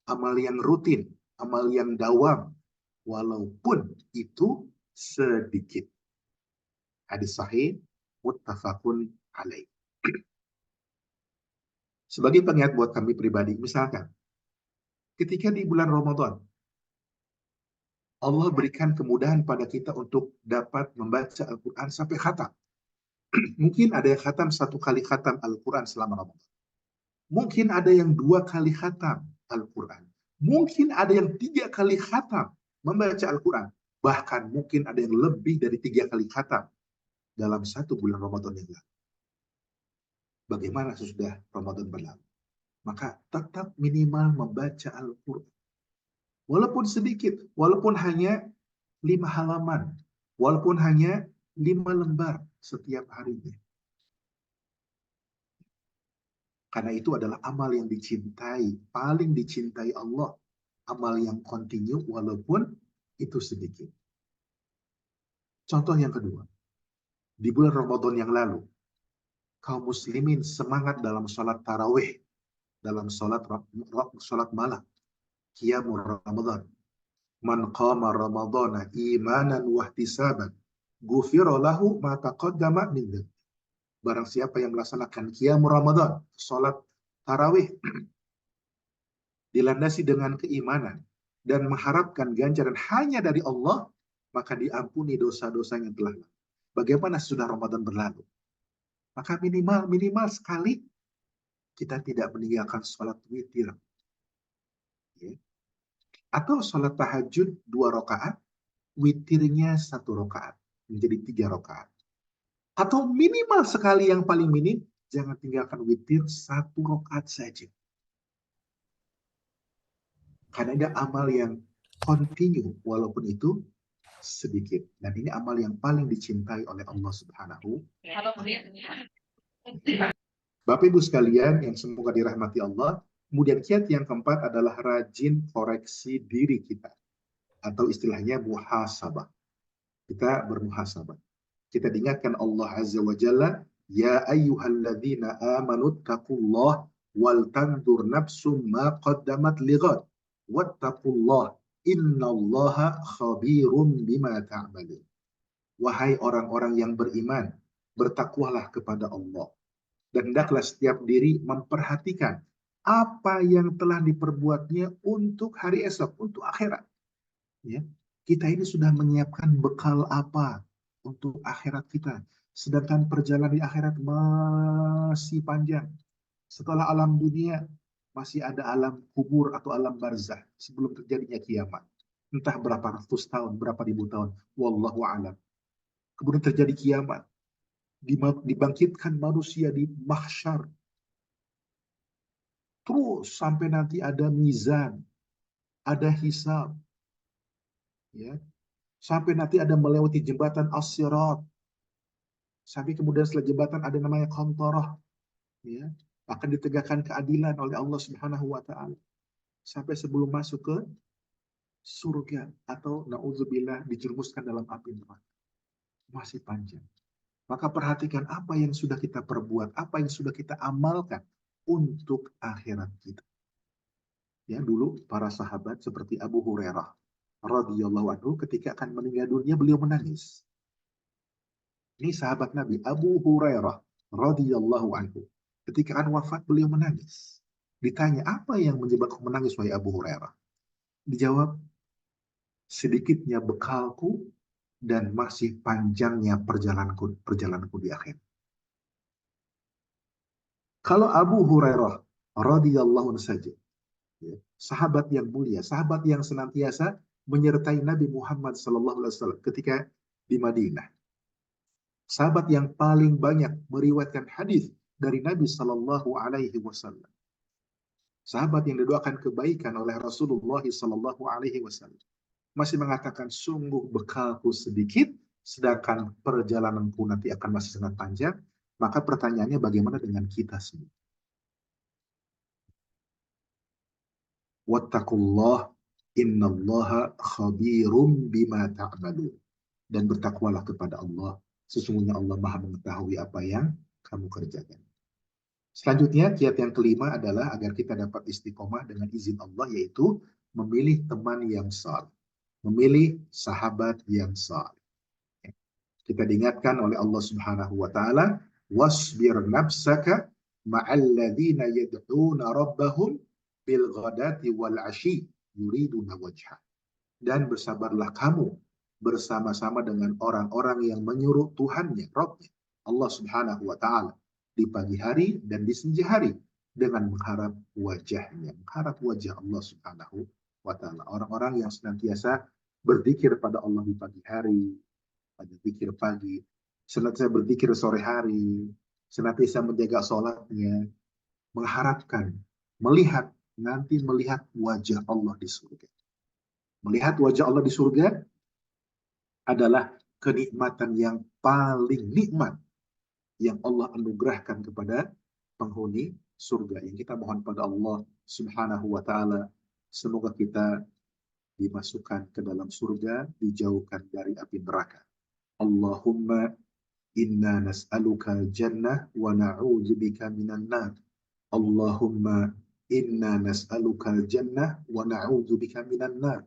amal yang rutin, amal yang dawam, walaupun itu sedikit. Hadis sahih muttafaqun alaih. Sebagai pengingat buat kami pribadi, misalkan ketika di bulan Ramadan Allah berikan kemudahan pada kita untuk dapat membaca Al-Quran sampai khatam. Mungkin ada yang khatam 1 kali khatam Al-Quran selama Ramadan. Mungkin ada yang 2 kali khatam Al-Quran. Mungkin ada yang 3 kali khatam membaca Al-Quran. Bahkan mungkin ada yang lebih dari 3 kali khatam dalam 1 bulan Ramadan yang lalu. Bagaimana sesudah Ramadan berlalu? Maka tetap minimal membaca Al-Quran. Walaupun sedikit, walaupun hanya 5 halaman, walaupun hanya 5 lembar setiap harinya. Karena itu adalah amal yang dicintai, paling dicintai Allah. Amal yang kontinu walaupun itu sedikit. Contoh yang kedua, di bulan Ramadan yang lalu, kaum muslimin semangat dalam sholat tarawih, dalam sholat malam, qiyamul Ramadan. Man qama Ramadana imanan wahtisaban, ghufira lahu ma taqaddama min dzambi. Barang siapa yang melaksanakan qiyamul Ramadan, sholat tarawih, dilandasi dengan keimanan dan mengharapkan ganjaran hanya dari Allah, maka diampuni dosa-dosa yang telah lalu. Bagaimana sudah Ramadan berlalu? Maka minimal sekali kita tidak meninggalkan sholat witir. Ya. Atau sholat tahajud 2 rakaat, witirnya 1 rakaat, menjadi 3 rakaat. Atau minimal sekali yang paling minim, jangan tinggalkan witir 1 rakaat saja. Karena ada amal yang continue, walaupun itu sedikit. Dan ini amal yang paling dicintai oleh Allah Subhanahu. Bapak Ibu sekalian yang semoga dirahmati Allah, kemudian kiat yang keempat adalah rajin koreksi diri kita. Atau istilahnya muhasabah. Kita bermuhasabah. Kita diingatkan Allah Azza wa Jalla, ya ayyuhalladzina amanu taqullah wal tandur nafsum ma qaddamat lighad wattaqullah innallaha khabirum bima ta'malun. Wahai orang-orang yang beriman, bertakwalah kepada Allah. Dan hendaklah setiap diri memperhatikan apa yang telah diperbuatnya untuk hari esok, untuk akhirat. Ya. Kita ini sudah menyiapkan bekal apa untuk akhirat kita. Sedangkan perjalanan di akhirat masih panjang. Setelah alam dunia, masih ada alam kubur atau alam barzah sebelum terjadinya kiamat. Entah berapa ratus tahun, berapa ribu tahun. Wallahu a'lam. Kemudian terjadi kiamat. Dibangkitkan manusia di mahsyar. Terus sampai nanti ada mizan, ada hisab. Ya. Sampai nanti ada melewati jembatan As-Sirat. Sampai kemudian setelah jembatan ada namanya Qantarah. Ya. Akan ditegakkan keadilan oleh Allah Subhanahu wa taala. Sampai sebelum masuk ke surga atau naudzubillah dijerumuskan dalam api neraka. Masih panjang. Maka perhatikan apa yang sudah kita perbuat, apa yang sudah kita amalkan untuk akhirat kita. Ya, dulu para sahabat seperti Abu Hurairah radhiyallahu anhu ketika akan meninggal dunia beliau menangis. Ini sahabat Nabi Abu Hurairah radhiyallahu anhu. Ketika akan wafat beliau menangis. Ditanya, apa yang menyebabkan menangis wahai Abu Hurairah? Dijawab, sedikitnya bekalku dan masih panjangnya perjalananku di akhir. Kalau Abu Hurairah radhiyallahu anhu saja, ya, sahabat yang mulia, sahabat yang senantiasa menyertai Nabi Muhammad SAW ketika di Madinah. Sahabat yang paling banyak meriwayatkan hadis dari Nabi SAW. Sahabat yang didoakan kebaikan oleh Rasulullah SAW. Masih mengatakan, sungguh bekalku sedikit, sedangkan perjalananku nanti akan masih sangat panjang. Maka pertanyaannya bagaimana dengan kita semua? Wattaqullah innallaha khabirum bima ta'malun. Dan bertakwalah kepada Allah. Sesungguhnya Allah Maha mengetahui apa yang kamu kerjakan. Selanjutnya, kiat yang kelima adalah agar kita dapat istiqomah dengan izin Allah, yaitu memilih teman yang saleh. Memilih sahabat yang saleh. Kita diingatkan oleh Allah Subhanahu wa taala, wasbir nafsaka ma'alladzina yad'una rabbahum bil ghadati wal 'ashi yuriduna wajha. Dan bersabarlah kamu bersama-sama dengan orang-orang yang menyuruh Tuhannya, Rabbnya, Allah Subhanahu wa taala, di pagi hari dan di senja hari dengan mengharap wajahnya, mengharap wajah Allah Subhanahu wa taala. Orang-orang yang senantiasa berzikir pada Allah di pagi hari, pada zikir pagi, senantiasa berzikir sore hari, senantiasa menjaga sholatnya, mengharapkan, melihat wajah Allah di surga. Melihat wajah Allah di surga adalah kenikmatan yang paling nikmat yang Allah anugerahkan kepada penghuni surga. Yang kita mohon pada Allah Subhanahu wa taala, semoga kita dimasukkan ke dalam surga, dijauhkan dari api neraka. Allahumma inna nas'aluka jannah wa na'udzubika minan nar. Allahumma inna nas'aluka jannah wa na'udzubika minan nar.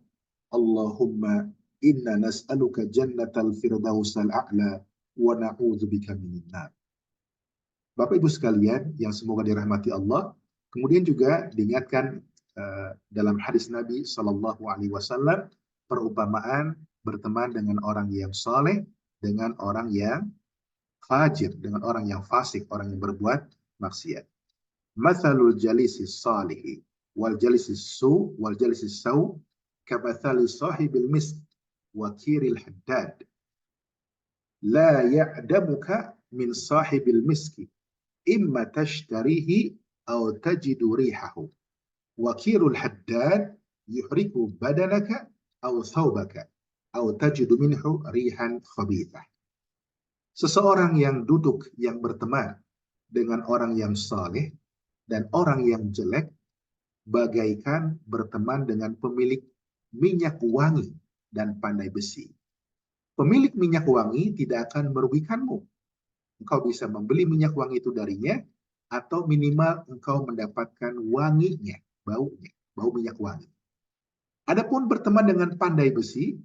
Allahumma inna nas'aluka jannatal firdausal a'la wa na'udzubika minan nar. Bapak Ibu sekalian yang semoga dirahmati Allah, kemudian juga diingatkan dalam hadis Nabi Shallallahu Alaihi Wasallam perumpamaan berteman dengan orang yang saleh dengan orang yang fajir, dengan orang yang fasik, orang yang berbuat maksiat. Mathalul jalisi salihi wal jalisi su wal jalisi sau kamathali sahibil misk wa kiril haddad la ya'damuka min sahibil miski imma tashtarihi aw tajidu rihahu wa kirul haddad yuhriku badanaka aw thawbaka aw tajidu minhu rihan khabithah. Seseorang yang duduk, yang berteman dengan orang yang saleh dan orang yang jelek, bagaikan berteman dengan pemilik minyak wangi dan pandai besi. Pemilik minyak wangi tidak akan merugikanmu. Engkau bisa membeli minyak wangi itu darinya, atau minimal engkau mendapatkan wanginya, baunya, bau minyak wangi. Adapun berteman dengan pandai besi,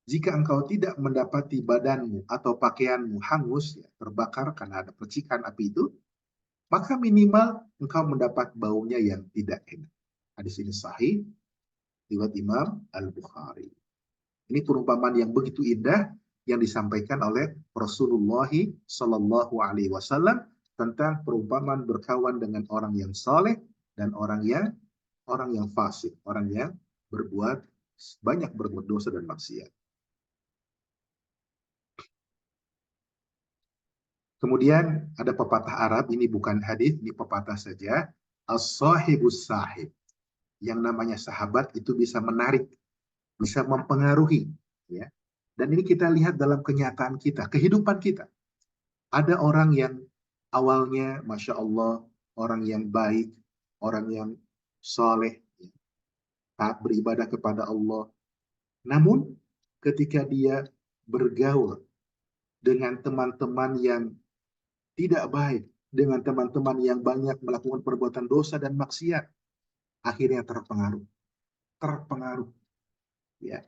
jika engkau tidak mendapati badanmu atau pakaianmu hangus, ya, terbakar karena ada percikan api itu, maka minimal engkau mendapat baunya yang tidak enak. Hadis ini sahih riwayat Imam Al-Bukhari. Ini perumpamaan yang begitu indah yang disampaikan oleh Rasulullah Sallallahu Alaihi Wasallam tentang perumpamaan berkawan dengan orang yang saleh dan orang yang fasik, orang yang banyak berbuat dosa dan maksiat. Kemudian ada pepatah Arab, ini bukan hadis, ini pepatah saja. As-sahibus sahib. Yang namanya sahabat itu bisa menarik, bisa mempengaruhi, ya. Dan ini kita lihat dalam kenyataan kita, kehidupan kita. Ada orang yang awalnya, Masya Allah, orang yang baik, orang yang soleh, ya, taat beribadah kepada Allah. Namun, ketika dia bergaul dengan teman-teman yang tidak baik, dengan teman-teman yang banyak melakukan perbuatan dosa dan maksiat, akhirnya terpengaruh. Ya.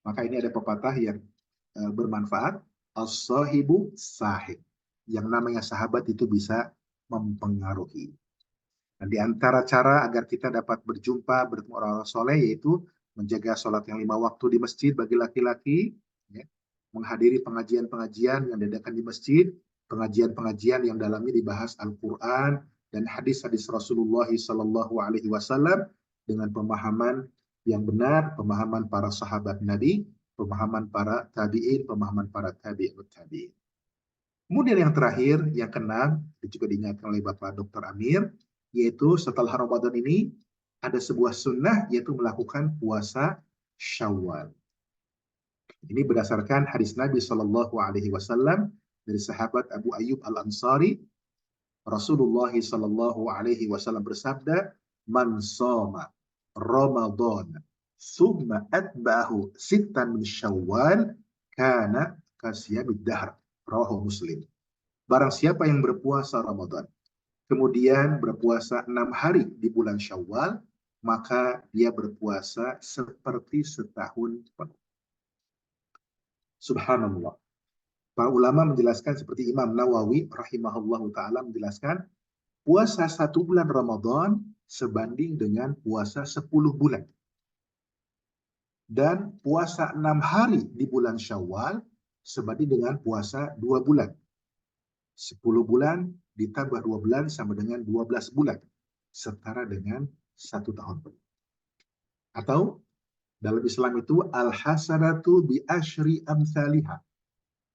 Maka ini ada pepatah yang bermanfaat, as-sahibu sahib. Yang namanya sahabat itu bisa mempengaruhi. Dan di antara cara agar kita dapat berjumpa bertemu orang soleh yaitu menjaga sholat yang 5 waktu di masjid bagi laki-laki, ya. Menghadiri pengajian-pengajian yang diadakan di masjid, pengajian-pengajian yang dalamnya dibahas Al-Quran dan hadis-hadis Rasulullah Sallallahu Alaihi Wasallam dengan pemahaman yang benar, pemahaman para sahabat Nabi, pemahaman para tabi'in, pemahaman para tabi'ut tabi'in. Kemudian yang terakhir, yang keenam, juga diingatkan oleh Bapak Dr. Amir, yaitu setelah Ramadan ini ada sebuah sunnah yaitu melakukan puasa Syawal. Ini berdasarkan hadis Nabi Sallallahu Alaihi Wasallam dari sahabat Abu Ayyub Al-Ansari. Rasulullah Sallallahu Alaihi Wasallam bersabda, "Man shoma Ramadan, summa atba'ahu sittan min Syawal, kana kasiyamid dahr." Rawahu Muslim. Barang siapa yang berpuasa Ramadan, kemudian berpuasa 6 hari di bulan Syawal, maka dia berpuasa seperti setahun penuh. Subhanallah. Para ulama menjelaskan seperti Imam Nawawi rahimahullahu ta'ala menjelaskan, puasa 1 bulan Ramadan sebanding dengan puasa 10 bulan. Dan puasa 6 hari di bulan Syawal sebanding dengan puasa 2 bulan. 10 bulan ditambah 2 bulan sama dengan 12 bulan. Setara dengan 1 tahun penuh. Atau dalam Islam itu al-hasanatu bi asyri amsalihah.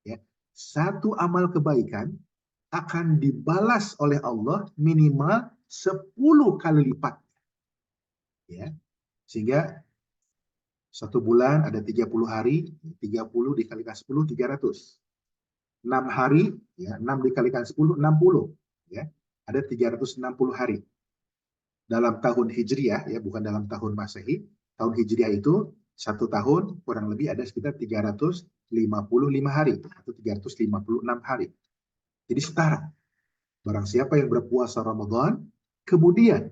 Ya, satu amal kebaikan akan dibalas oleh Allah minimal 10 kali lipat. Ya. Sehingga 1 bulan ada 30 hari, 30 dikalikan 10, 300. 6 hari, ya, 6 dikalikan 10, 60. Ya. Ada 360 hari. Dalam tahun Hijriah, ya, bukan dalam tahun Masehi, tahun Hijriah itu 1 tahun kurang lebih ada sekitar 355 hari atau 356 hari. Jadi setara. Barang siapa yang berpuasa Ramadan, kemudian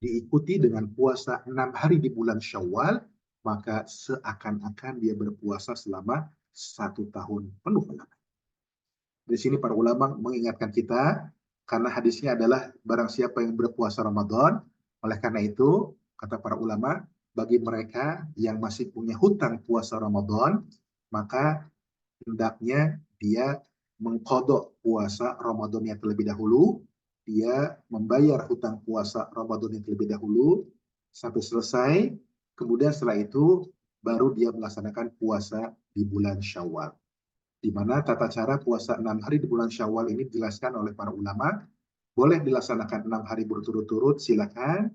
diikuti dengan puasa 6 hari di bulan Syawal, maka seakan-akan dia berpuasa selama 1 tahun penuh. Di sini para ulama mengingatkan kita, karena hadisnya adalah barang siapa yang berpuasa Ramadan, oleh karena itu, kata para ulama, bagi mereka yang masih punya hutang puasa Ramadan, maka hendaknya dia mengqadha puasa Ramadannya terlebih dahulu, dia membayar hutang puasa Ramadannya terlebih dahulu sampai selesai, kemudian setelah itu baru dia melaksanakan puasa di bulan Syawal. Di mana tata cara puasa 6 hari di bulan Syawal ini dijelaskan oleh para ulama, boleh dilaksanakan 6 hari berturut-turut, silakan.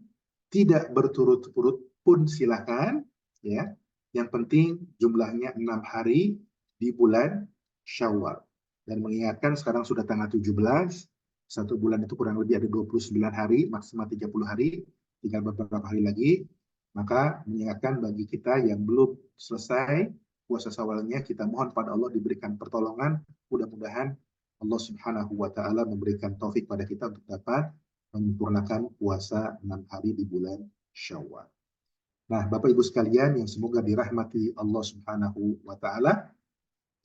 Tidak berturut-turut pun silakan, ya. Yang penting jumlahnya 6 hari di bulan Syawal. Dan mengingatkan sekarang sudah tanggal 17, satu bulan itu kurang lebih ada 29 hari, maksimal 30 hari, tinggal beberapa hari lagi. Maka mengingatkan bagi kita yang belum selesai puasa Syawalnya, kita mohon pada Allah diberikan pertolongan. Mudah-mudahan Allah Subhanahu wa taala memberikan taufik pada kita untuk dapat menyempurnakan puasa 6 hari di bulan Syawal. Nah, Bapak Ibu sekalian yang semoga dirahmati Allah Subhanahu wa taala,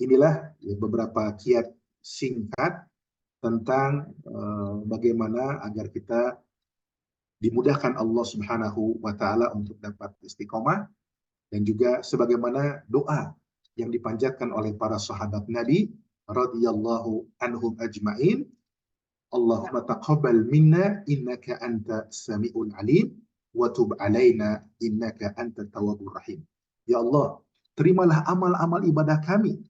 inilah beberapa kiat singkat tentang bagaimana agar kita dimudahkan Allah Subhanahu wa taala untuk dapat istiqomah, dan juga sebagaimana doa yang dipanjatkan oleh para sahabat Nabi radhiyallahu anhum ajmain. Allahumma taqabbal minna innaka anta sami'ul alim wa tub alaina innaka anta tawwabur rahim. Ya Allah, terimalah amal-amal ibadah kami.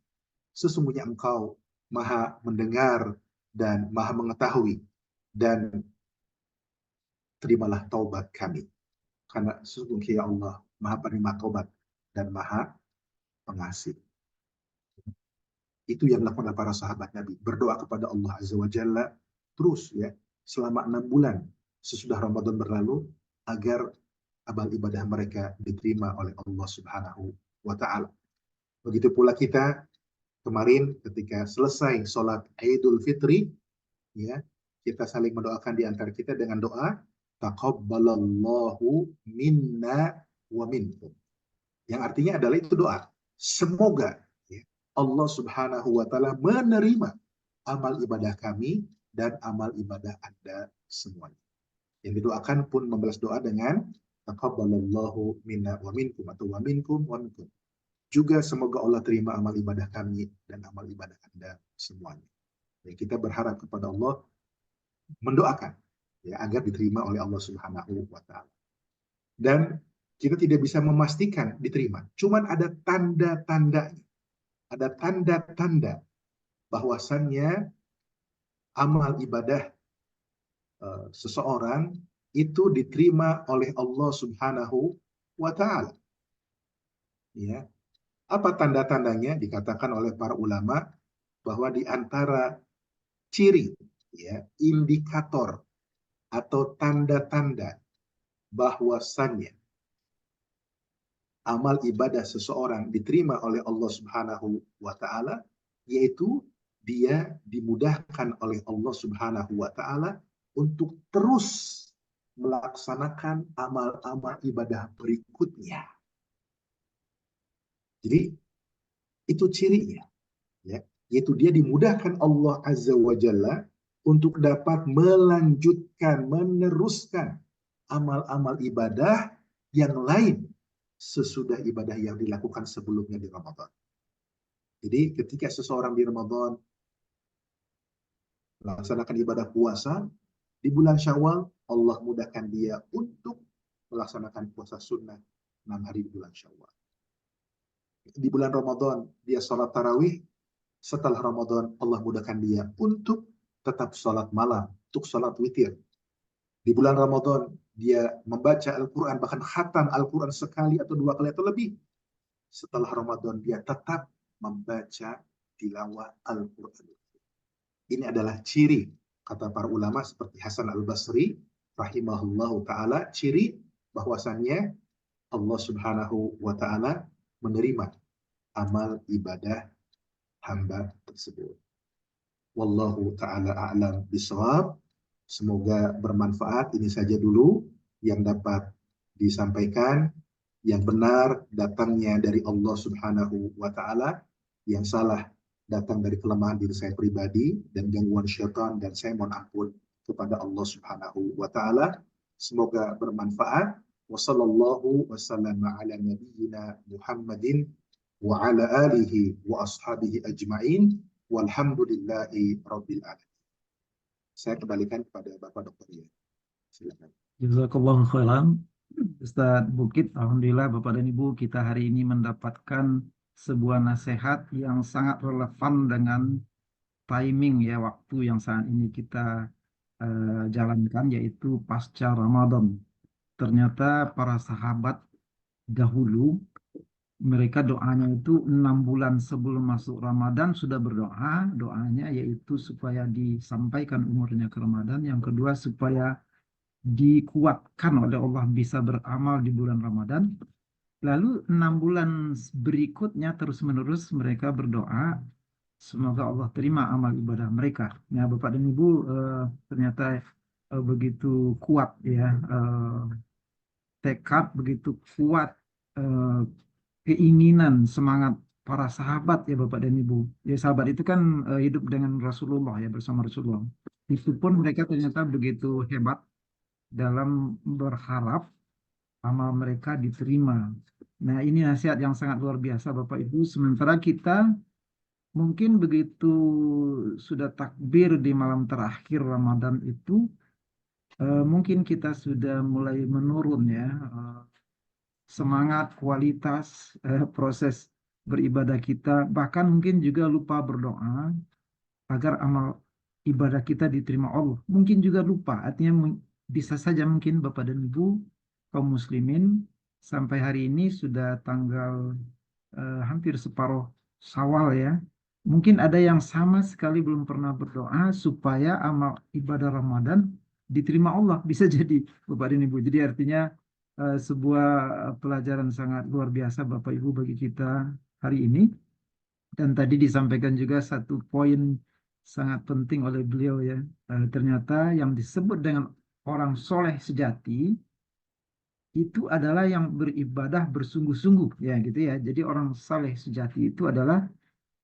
Sesungguhnya Engkau Maha mendengar dan Maha mengetahui, dan terimalah taubat kami. Karena sesungguhnya ya Allah Maha penerima taubat dan Maha pengasih. Itu yang dilakukan oleh para sahabat Nabi, berdoa kepada Allah Azza wa Jalla terus ya selama 6 bulan sesudah Ramadan berlalu, agar amal ibadah mereka diterima oleh Allah Subhanahu wa taala. Begitu pula kita kemarin ketika selesai sholat Idul Fitri, ya, kita saling mendoakan di antara kita dengan doa taqabbalallahu minna wa minkum. Yang artinya adalah itu doa, semoga ya, Allah Subhanahu wa taala menerima amal ibadah kami dan amal ibadah Anda semuanya. Yang didoakan pun membalas doa dengan taqabbalallahu minna wa minkum atau wa minkum wa minkum. Juga semoga Allah terima amal ibadah kami dan amal ibadah Anda semuanya. Ya, kita berharap kepada Allah, mendoakan ya agar diterima oleh Allah Subhanahu wa taala. Dan kita tidak bisa memastikan diterima. Cuman ada tanda-tandanya. Ada tanda-tanda bahwasannya amal ibadah seseorang itu diterima oleh Allah Subhanahu wa taala. Ya. Apa tanda-tandanya? Dikatakan oleh para ulama bahwa di antara ciri ya, indikator atau tanda-tanda bahwasannya amal ibadah seseorang diterima oleh Allah Subhanahu wa taala, yaitu dia dimudahkan oleh Allah Subhanahu wa taala untuk terus melaksanakan amal-amal ibadah berikutnya. Jadi itu cirinya, ya, yaitu dia dimudahkan Allah Azza wa Jalla untuk dapat melanjutkan, meneruskan amal-amal ibadah yang lain sesudah ibadah yang dilakukan sebelumnya di Ramadan. Jadi ketika seseorang di Ramadan melaksanakan ibadah puasa, di bulan Syawal Allah mudahkan dia untuk melaksanakan puasa sunnah 6 hari di bulan Syawal. Di bulan Ramadan dia sholat tarawih, setelah Ramadan Allah mudahkan dia untuk tetap sholat malam, untuk sholat witir. Di bulan Ramadan dia membaca Al-Quran, bahkan khatam Al-Quran sekali atau 2 kali atau lebih. Setelah Ramadan dia tetap membaca tilawah Al-Quran. Ini adalah ciri, kata para ulama seperti Hasan Al-Basri rahimahullahu ta'ala, ciri bahwasannya Allah Subhanahu wa ta'ala menerima amal ibadah hamba tersebut. Wallahu ta'ala a'lam bishawab. Semoga bermanfaat. Ini saja dulu yang dapat disampaikan. Yang benar datangnya dari Allah Subhanahu wa ta'ala, yang salah datang dari kelemahan diri saya pribadi dan gangguan syaitan, dan saya mohon ampun kepada Allah Subhanahu wa ta'ala. Semoga bermanfaat. Wassallallahu wasallam ala nabiyyina Muhammadin wa ala alihi wa ashabihi ajma'in walhamdulillahi rabbil alamin. Saya kembalikan kepada Bapak Dr. Ian. Silakan. Jazakallahu khairan. Ustadz Bukit, Alhamdulillah Bapak dan Ibu, kita hari ini mendapatkan sebuah nasihat yang sangat relevan dengan timing ya, waktu yang saat ini kita jalankan, yaitu pasca Ramadan. Ternyata para sahabat dahulu, mereka doanya itu 6 bulan sebelum masuk Ramadan sudah berdoa. Doanya yaitu supaya disampaikan umurnya ke Ramadan. Yang kedua, supaya dikuatkan oleh Allah bisa beramal di bulan Ramadan. Lalu 6 bulan berikutnya terus-menerus mereka berdoa, semoga Allah terima amal ibadah mereka. Nah, Bapak dan Ibu, ternyata begitu kuat ya, tekad, begitu kuat eh, keinginan, semangat para sahabat ya Bapak dan Ibu. Ya, sahabat itu kan hidup dengan Rasulullah ya, bersama Rasulullah. Itu pun mereka ternyata begitu hebat dalam berharap amal mereka diterima. Nah, ini nasihat yang sangat luar biasa Bapak Ibu. Sementara kita mungkin begitu sudah takbir di malam terakhir Ramadan itu, mungkin kita sudah mulai menurun ya, semangat, kualitas, proses beribadah kita. Bahkan mungkin juga lupa berdoa agar amal ibadah kita diterima Allah. Mungkin juga lupa, artinya bisa saja mungkin Bapak dan Ibu kaum muslimin sampai hari ini sudah tanggal hampir separuh Syawal ya. Mungkin ada yang sama sekali belum pernah berdoa supaya amal ibadah Ramadan diterima Allah. Bisa jadi Bapak dan Ibu. Jadi artinya sebuah pelajaran sangat luar biasa Bapak Ibu bagi kita hari ini. Dan tadi disampaikan juga satu poin sangat penting oleh beliau ya. Ternyata yang disebut dengan orang soleh sejati itu adalah yang beribadah bersungguh-sungguh ya gitu ya. Jadi orang saleh sejati itu adalah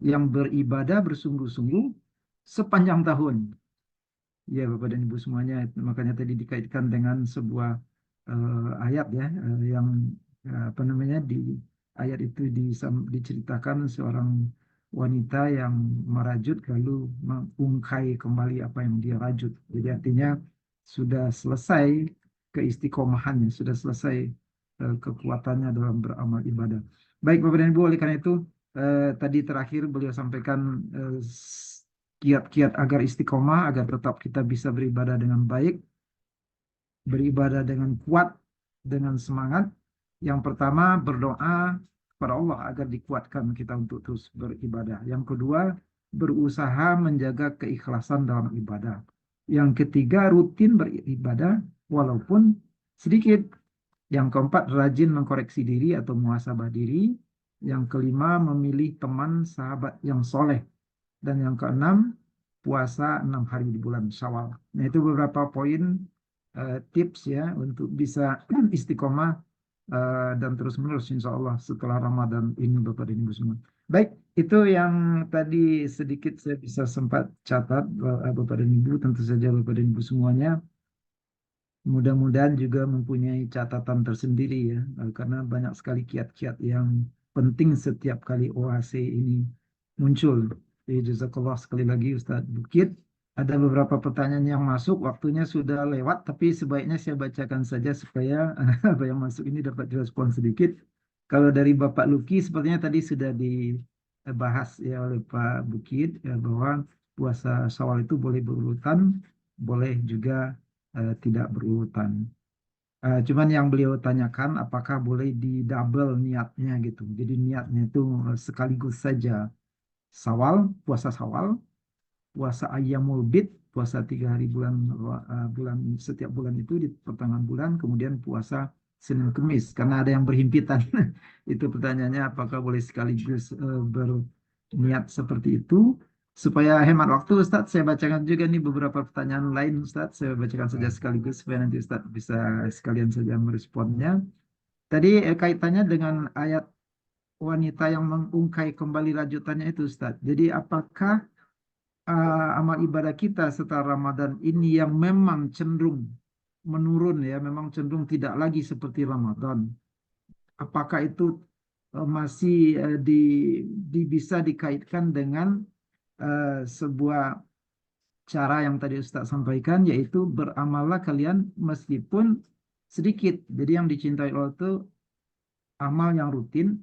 yang beribadah bersungguh-sungguh sepanjang tahun. Ya Bapak dan Ibu semuanya, makanya tadi dikaitkan dengan sebuah ayat ya, yang apa namanya, di ayat itu diceritakan seorang wanita yang merajut lalu mengungkai kembali apa yang dia rajut. Jadi artinya sudah selesai keistiqomahannya, sudah selesai kekuatannya dalam beramal ibadah. Baik Bapak dan Ibu, oleh karena itu tadi terakhir beliau sampaikan kiat-kiat agar istiqomah, agar tetap kita bisa beribadah dengan baik, beribadah dengan kuat, dengan semangat. Yang pertama, berdoa kepada Allah agar dikuatkan kita untuk terus beribadah. Yang kedua, berusaha menjaga keikhlasan dalam ibadah. Yang ketiga, rutin beribadah walaupun sedikit. Yang keempat, rajin mengkoreksi diri atau muhasabah diri. Yang kelima, memilih teman sahabat yang soleh. Dan yang keenam, puasa 6 hari di bulan Syawal. Nah, itu beberapa poin tips ya untuk bisa istiqomah dan terus-menerus insya Allah setelah Ramadan ini Bapak dan Ibu semua. Baik, itu yang tadi sedikit saya bisa sempat catat Bapak dan Ibu. Tentu saja Bapak dan Ibu semuanya mudah-mudahan juga mempunyai catatan tersendiri ya, karena banyak sekali kiat-kiat yang penting setiap kali OAC ini muncul. Jadi jazakallah sekali lagi Ustadz Bukit. Ada beberapa pertanyaan yang masuk, waktunya sudah lewat, tapi sebaiknya saya bacakan saja supaya apa yang masuk ini dapat direspon sedikit. Kalau dari Bapak Luki, sepertinya tadi sudah dibahas ya oleh Pak Bukit, ya, bahwa puasa Syawal itu boleh berurutan, boleh juga tidak berurutan. Cuman yang beliau tanyakan apakah boleh di double niatnya gitu. Jadi niatnya itu sekaligus saja Syawal, puasa Syawal, puasa Ayyamul Bid, puasa 3 hari bulan setiap bulan itu di pertengahan bulan, kemudian puasa Senin Kemis karena ada yang berhimpitan. Itu pertanyaannya apakah boleh sekaligus berniat seperti itu. Supaya hemat waktu Ustadz, saya bacakan juga nih beberapa pertanyaan lain Ustadz. Saya bacakan saja sekaligus supaya nanti Ustadz bisa sekalian saja meresponnya. Tadi kaitannya dengan ayat wanita yang mengungkai kembali lanjutannya itu Ustadz. Jadi apakah amal ibadah kita setelah Ramadan ini yang memang cenderung menurun ya, memang cenderung tidak lagi seperti Ramadan? Apakah itu masih bisa dikaitkan dengan sebuah cara yang tadi Ustaz sampaikan, yaitu beramallah kalian meskipun sedikit. Jadi yang dicintai Allah itu amal yang rutin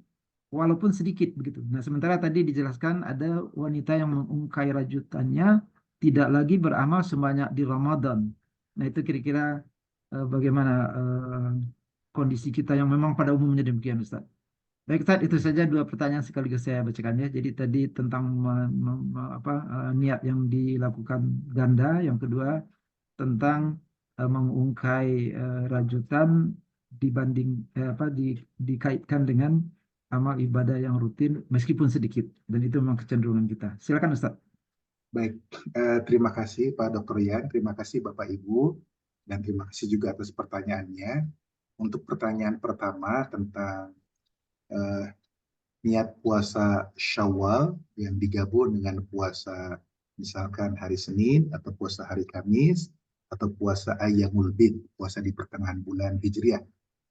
walaupun sedikit begitu. Nah, sementara tadi dijelaskan ada wanita yang mengungkai rajutannya tidak lagi beramal sebanyak di Ramadan. Nah, itu kira-kira bagaimana kondisi kita yang memang pada umumnya demikian, Ustaz. Baik, Ustaz, itu saja dua pertanyaan sekaligus saya bacakan ya. Jadi tadi tentang niat yang dilakukan ganda, yang kedua tentang mengungkai rajutan dikaitkan dengan amal ibadah yang rutin meskipun sedikit, dan itu memang kecenderungan kita. Silakan Ustaz. Baik, terima kasih Pak Dr. Yan, terima kasih Bapak Ibu, dan terima kasih juga atas pertanyaannya. Untuk pertanyaan pertama tentang niat puasa Syawal yang digabung dengan puasa misalkan hari Senin atau puasa hari Kamis atau puasa Ayyamul Bid, puasa di pertengahan bulan Hijriah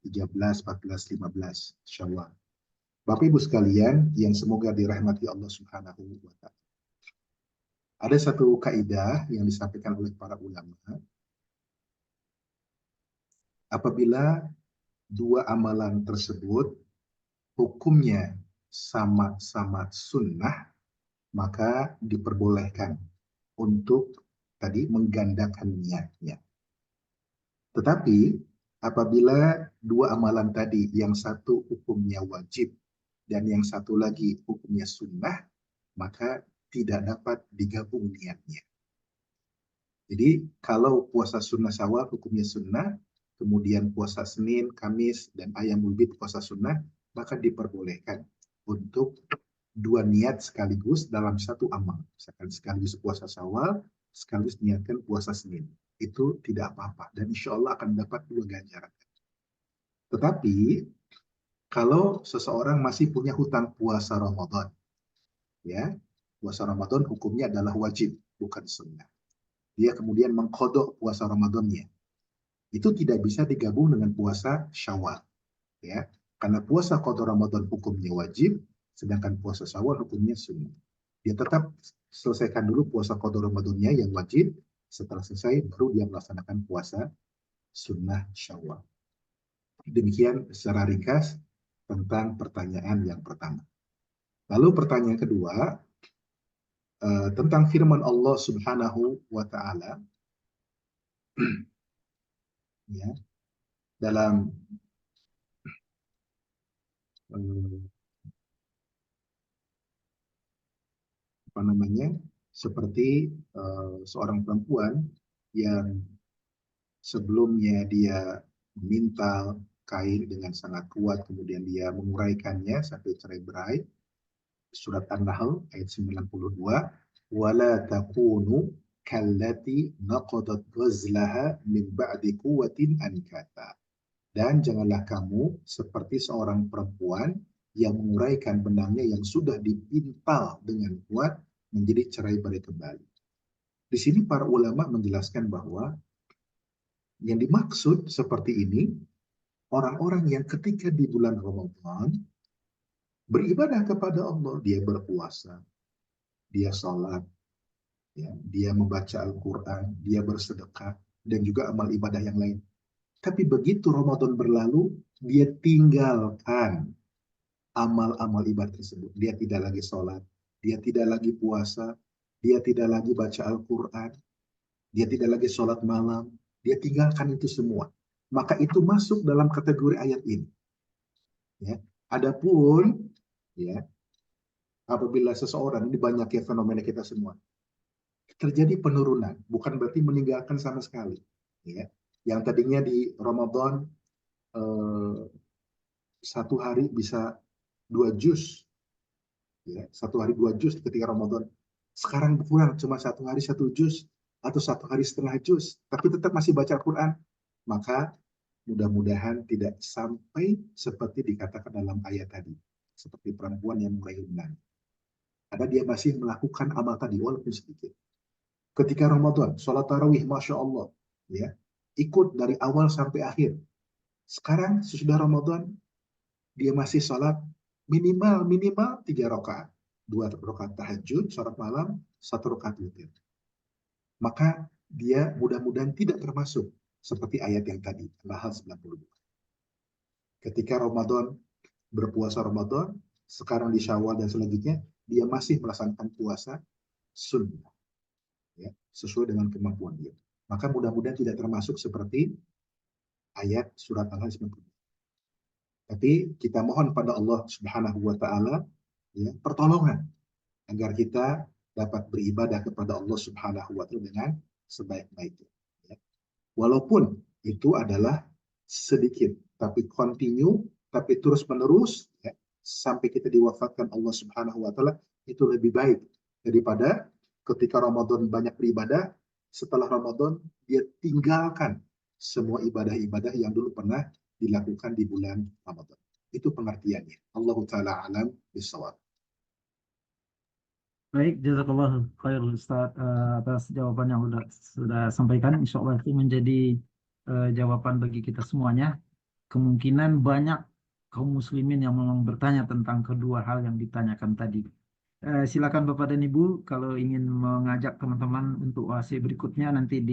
13, 14, 15 Syawal. Bapak Ibu sekalian yang semoga dirahmati Allah Subhanahu wa taala. Ada satu kaidah yang disampaikan oleh para ulama. Apabila dua amalan tersebut hukumnya sama-sama sunnah, maka diperbolehkan untuk tadi menggandakan niatnya. Tetapi apabila dua amalan tadi, yang satu hukumnya wajib dan yang satu lagi hukumnya sunnah, maka tidak dapat digabung niatnya. Jadi kalau puasa sunnah Syawal hukumnya sunnah, kemudian puasa Senin, Kamis, dan Ayyamul Bid puasa sunnah, maka diperbolehkan untuk dua niat sekaligus dalam satu amal. Misalkan sekaligus puasa Syawal, sekaligus niatkan puasa Senin. Itu tidak apa-apa dan insya Allah akan dapat dua ganjaran. Tetapi kalau seseorang masih punya hutang puasa Ramadan, ya, puasa Ramadan hukumnya adalah wajib, bukan sunnah. Dia kemudian mengqadha puasa Ramadannya. Itu tidak bisa digabung dengan puasa Syawal, ya. Karena puasa qadha Ramadan hukumnya wajib, sedangkan puasa Syawal hukumnya sunnah. Dia tetap selesaikan dulu puasa qadha Ramadannya yang wajib, setelah selesai baru dia melaksanakan puasa sunnah Syawal. Demikian secara ringkas tentang pertanyaan yang pertama. Lalu pertanyaan kedua, tentang firman Allah Subhanahu wa taala ya, dalam apa namanya, seperti seorang perempuan yang sebelumnya dia memintal kain dengan sangat kuat, kemudian dia menguraikannya sampai cerai-berai. Surat An-Nahl ayat 92, wala takunu kallati naqadat ghazlaha min ba'di quwwatin ankata. Dan janganlah kamu seperti seorang perempuan yang menguraikan benangnya yang sudah dipintal dengan kuat menjadi cerai-berai kembali. Di sini para ulama menjelaskan bahwa yang dimaksud seperti ini orang-orang yang ketika di bulan Ramadan beribadah kepada Allah, dia berpuasa, dia sholat, ya, dia membaca Al-Quran, dia bersedekah, dan juga amal ibadah yang lain. Tapi begitu Ramadan berlalu, dia tinggalkan amal-amal ibadah tersebut. Dia tidak lagi sholat, dia tidak lagi puasa, dia tidak lagi baca Al-Quran, dia tidak lagi sholat malam, dia tinggalkan itu semua. Maka itu masuk dalam kategori ayat ini. Ya. Adapun ya, apabila seseorang, ini banyak ya fenomena kita semua, terjadi penurunan, bukan berarti meninggalkan sama sekali. Ya. Yang tadinya di Ramadan satu hari bisa 2 juz, ya, satu hari 2 juz ketika Ramadan. Sekarang berkurang cuma satu hari 1 juz atau satu hari setengah juz, tapi tetap masih baca Al-Quran. Maka mudah-mudahan tidak sampai seperti dikatakan dalam ayat tadi, seperti perempuan yang meraih benang. Ada dia masih melakukan amal tadi walaupun sedikit. Ketika Ramadan, sholat tarawih, masya Allah, ya, ikut dari awal sampai akhir. Sekarang sesudah Ramadan, dia masih sholat minimal 3 rakaat, 2 rakaat tahajud, sholat malam, 1 rakaat witir. Maka dia mudah-mudahan tidak termasuk Seperti ayat yang tadi, Al-Nahl 92. Ketika Ramadan, berpuasa Ramadan, sekarang di Syawal dan selanjutnya, dia masih melaksanakan puasa sunnah, ya, sesuai dengan kemampuan dia. Maka mudah-mudahan tidak termasuk seperti ayat surat Al-Nahl 92. Tapi kita mohon pada Allah Subhanahu wa Ta'ala, ya, pertolongan agar kita dapat beribadah kepada Allah Subhanahu wa Ta'ala dengan sebaik-baiknya. Ya. Walaupun itu adalah sedikit, tapi continue, tapi terus-menerus, ya, sampai kita diwafatkan Allah Subhanahu wa Ta'ala, itu lebih baik daripada ketika Ramadan banyak beribadah, setelah Ramadan dia tinggalkan semua ibadah-ibadah yang dulu pernah dilakukan di bulan Ramadan. Itu pengertiannya. Allah Ta'ala alam bisawab. Baik, jazakallah khair Ustaz atas jawaban yang sudah sampaikan. Insya Allah itu menjadi jawaban bagi kita semuanya. Kemungkinan banyak kaum muslimin yang memang bertanya tentang kedua hal yang ditanyakan tadi. Silakan Bapak dan Ibu kalau ingin mengajak teman-teman untuk OAC berikutnya nanti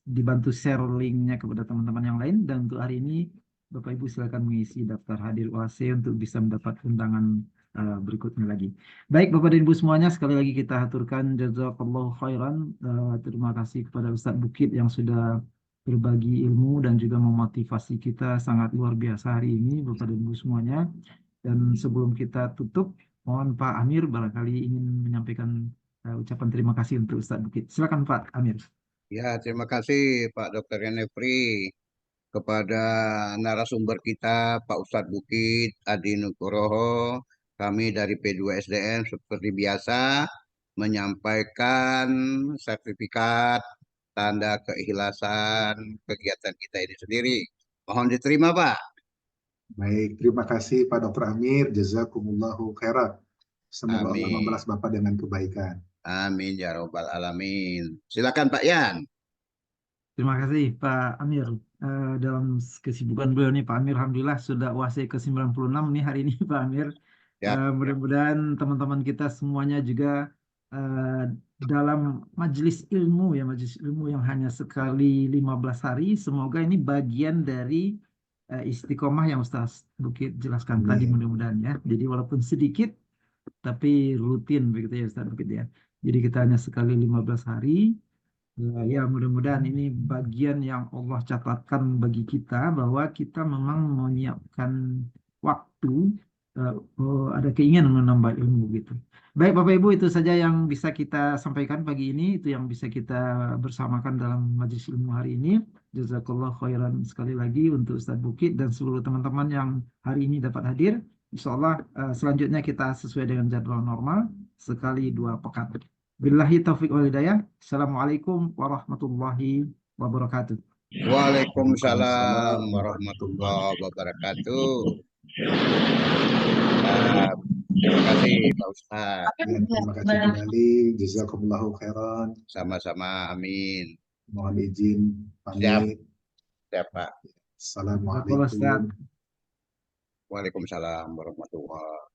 dibantu share linknya kepada teman-teman yang lain, dan untuk hari ini Bapak Ibu silakan mengisi daftar hadir OAC untuk bisa mendapat undangan berikutnya lagi. Baik Bapak dan Ibu semuanya, sekali lagi kita aturkan jazakallahu khairan. Terima kasih kepada Ustadz Bukit yang sudah berbagi ilmu dan juga memotivasi kita sangat luar biasa hari ini Bapak dan Ibu semuanya. Dan sebelum kita tutup, mohon Pak Amir barangkali ingin menyampaikan ucapan terima kasih untuk Ustadz Bukit. Silakan Pak Amir. Ya, terima kasih Pak Dr. Yanefri, kepada narasumber kita Pak Ustadz Bukit Adi Nugroho. Kami dari P2SDM seperti biasa menyampaikan sertifikat tanda keikhlasan kegiatan kita ini sendiri. Mohon diterima Pak. Baik, terima kasih Pak Dr. Amir. Jazakumullahu khairan. Semoga Allah Amin. membalas Bapak dengan kebaikan. Amin ya robbal alamin. Silakan Pak Yan. Terima kasih Pak Amir. Dalam kesibukan beliau nih Pak Amir, alhamdulillah sudah UAC ke-96 nih hari ini Pak Amir. Ya. Mudah-mudahan teman-teman kita semuanya juga dalam majelis ilmu yang hanya sekali 15 hari, semoga ini bagian dari istiqomah yang Ustaz Bukit jelaskan tadi, mudah-mudahan ya. Jadi walaupun sedikit tapi rutin begitu ya Ustaz Bukit ya. Jadi kita hanya sekali 15 hari. Ya, mudah-mudahan ini bagian yang Allah catatkan bagi kita bahwa kita memang menyiapkan waktu, ada keinginan menambah ilmu gitu. Baik Bapak Ibu, itu saja yang bisa kita sampaikan pagi ini, itu yang bisa kita bersamakan dalam majelis ilmu hari ini. Jazakallah khairan sekali lagi untuk Ustadz Bukit dan seluruh teman-teman yang hari ini dapat hadir. Insya Allah selanjutnya kita sesuai dengan jadwal normal sekali 2 pekan. Billahi taufiq wal hidayah. Assalamualaikum warahmatullahi wabarakatuh. Waalaikumsalam warahmatullahi wabarakatuh. Terima kasih Pak Ustaz. Terima kasih kembali. Jazakumullahu khairan. Sama-sama, amin. Mohon izin Siap. pamit. Siap Pak. Assalamualaikum. Waalaikumsalam warahmatullahi wabarakatuh.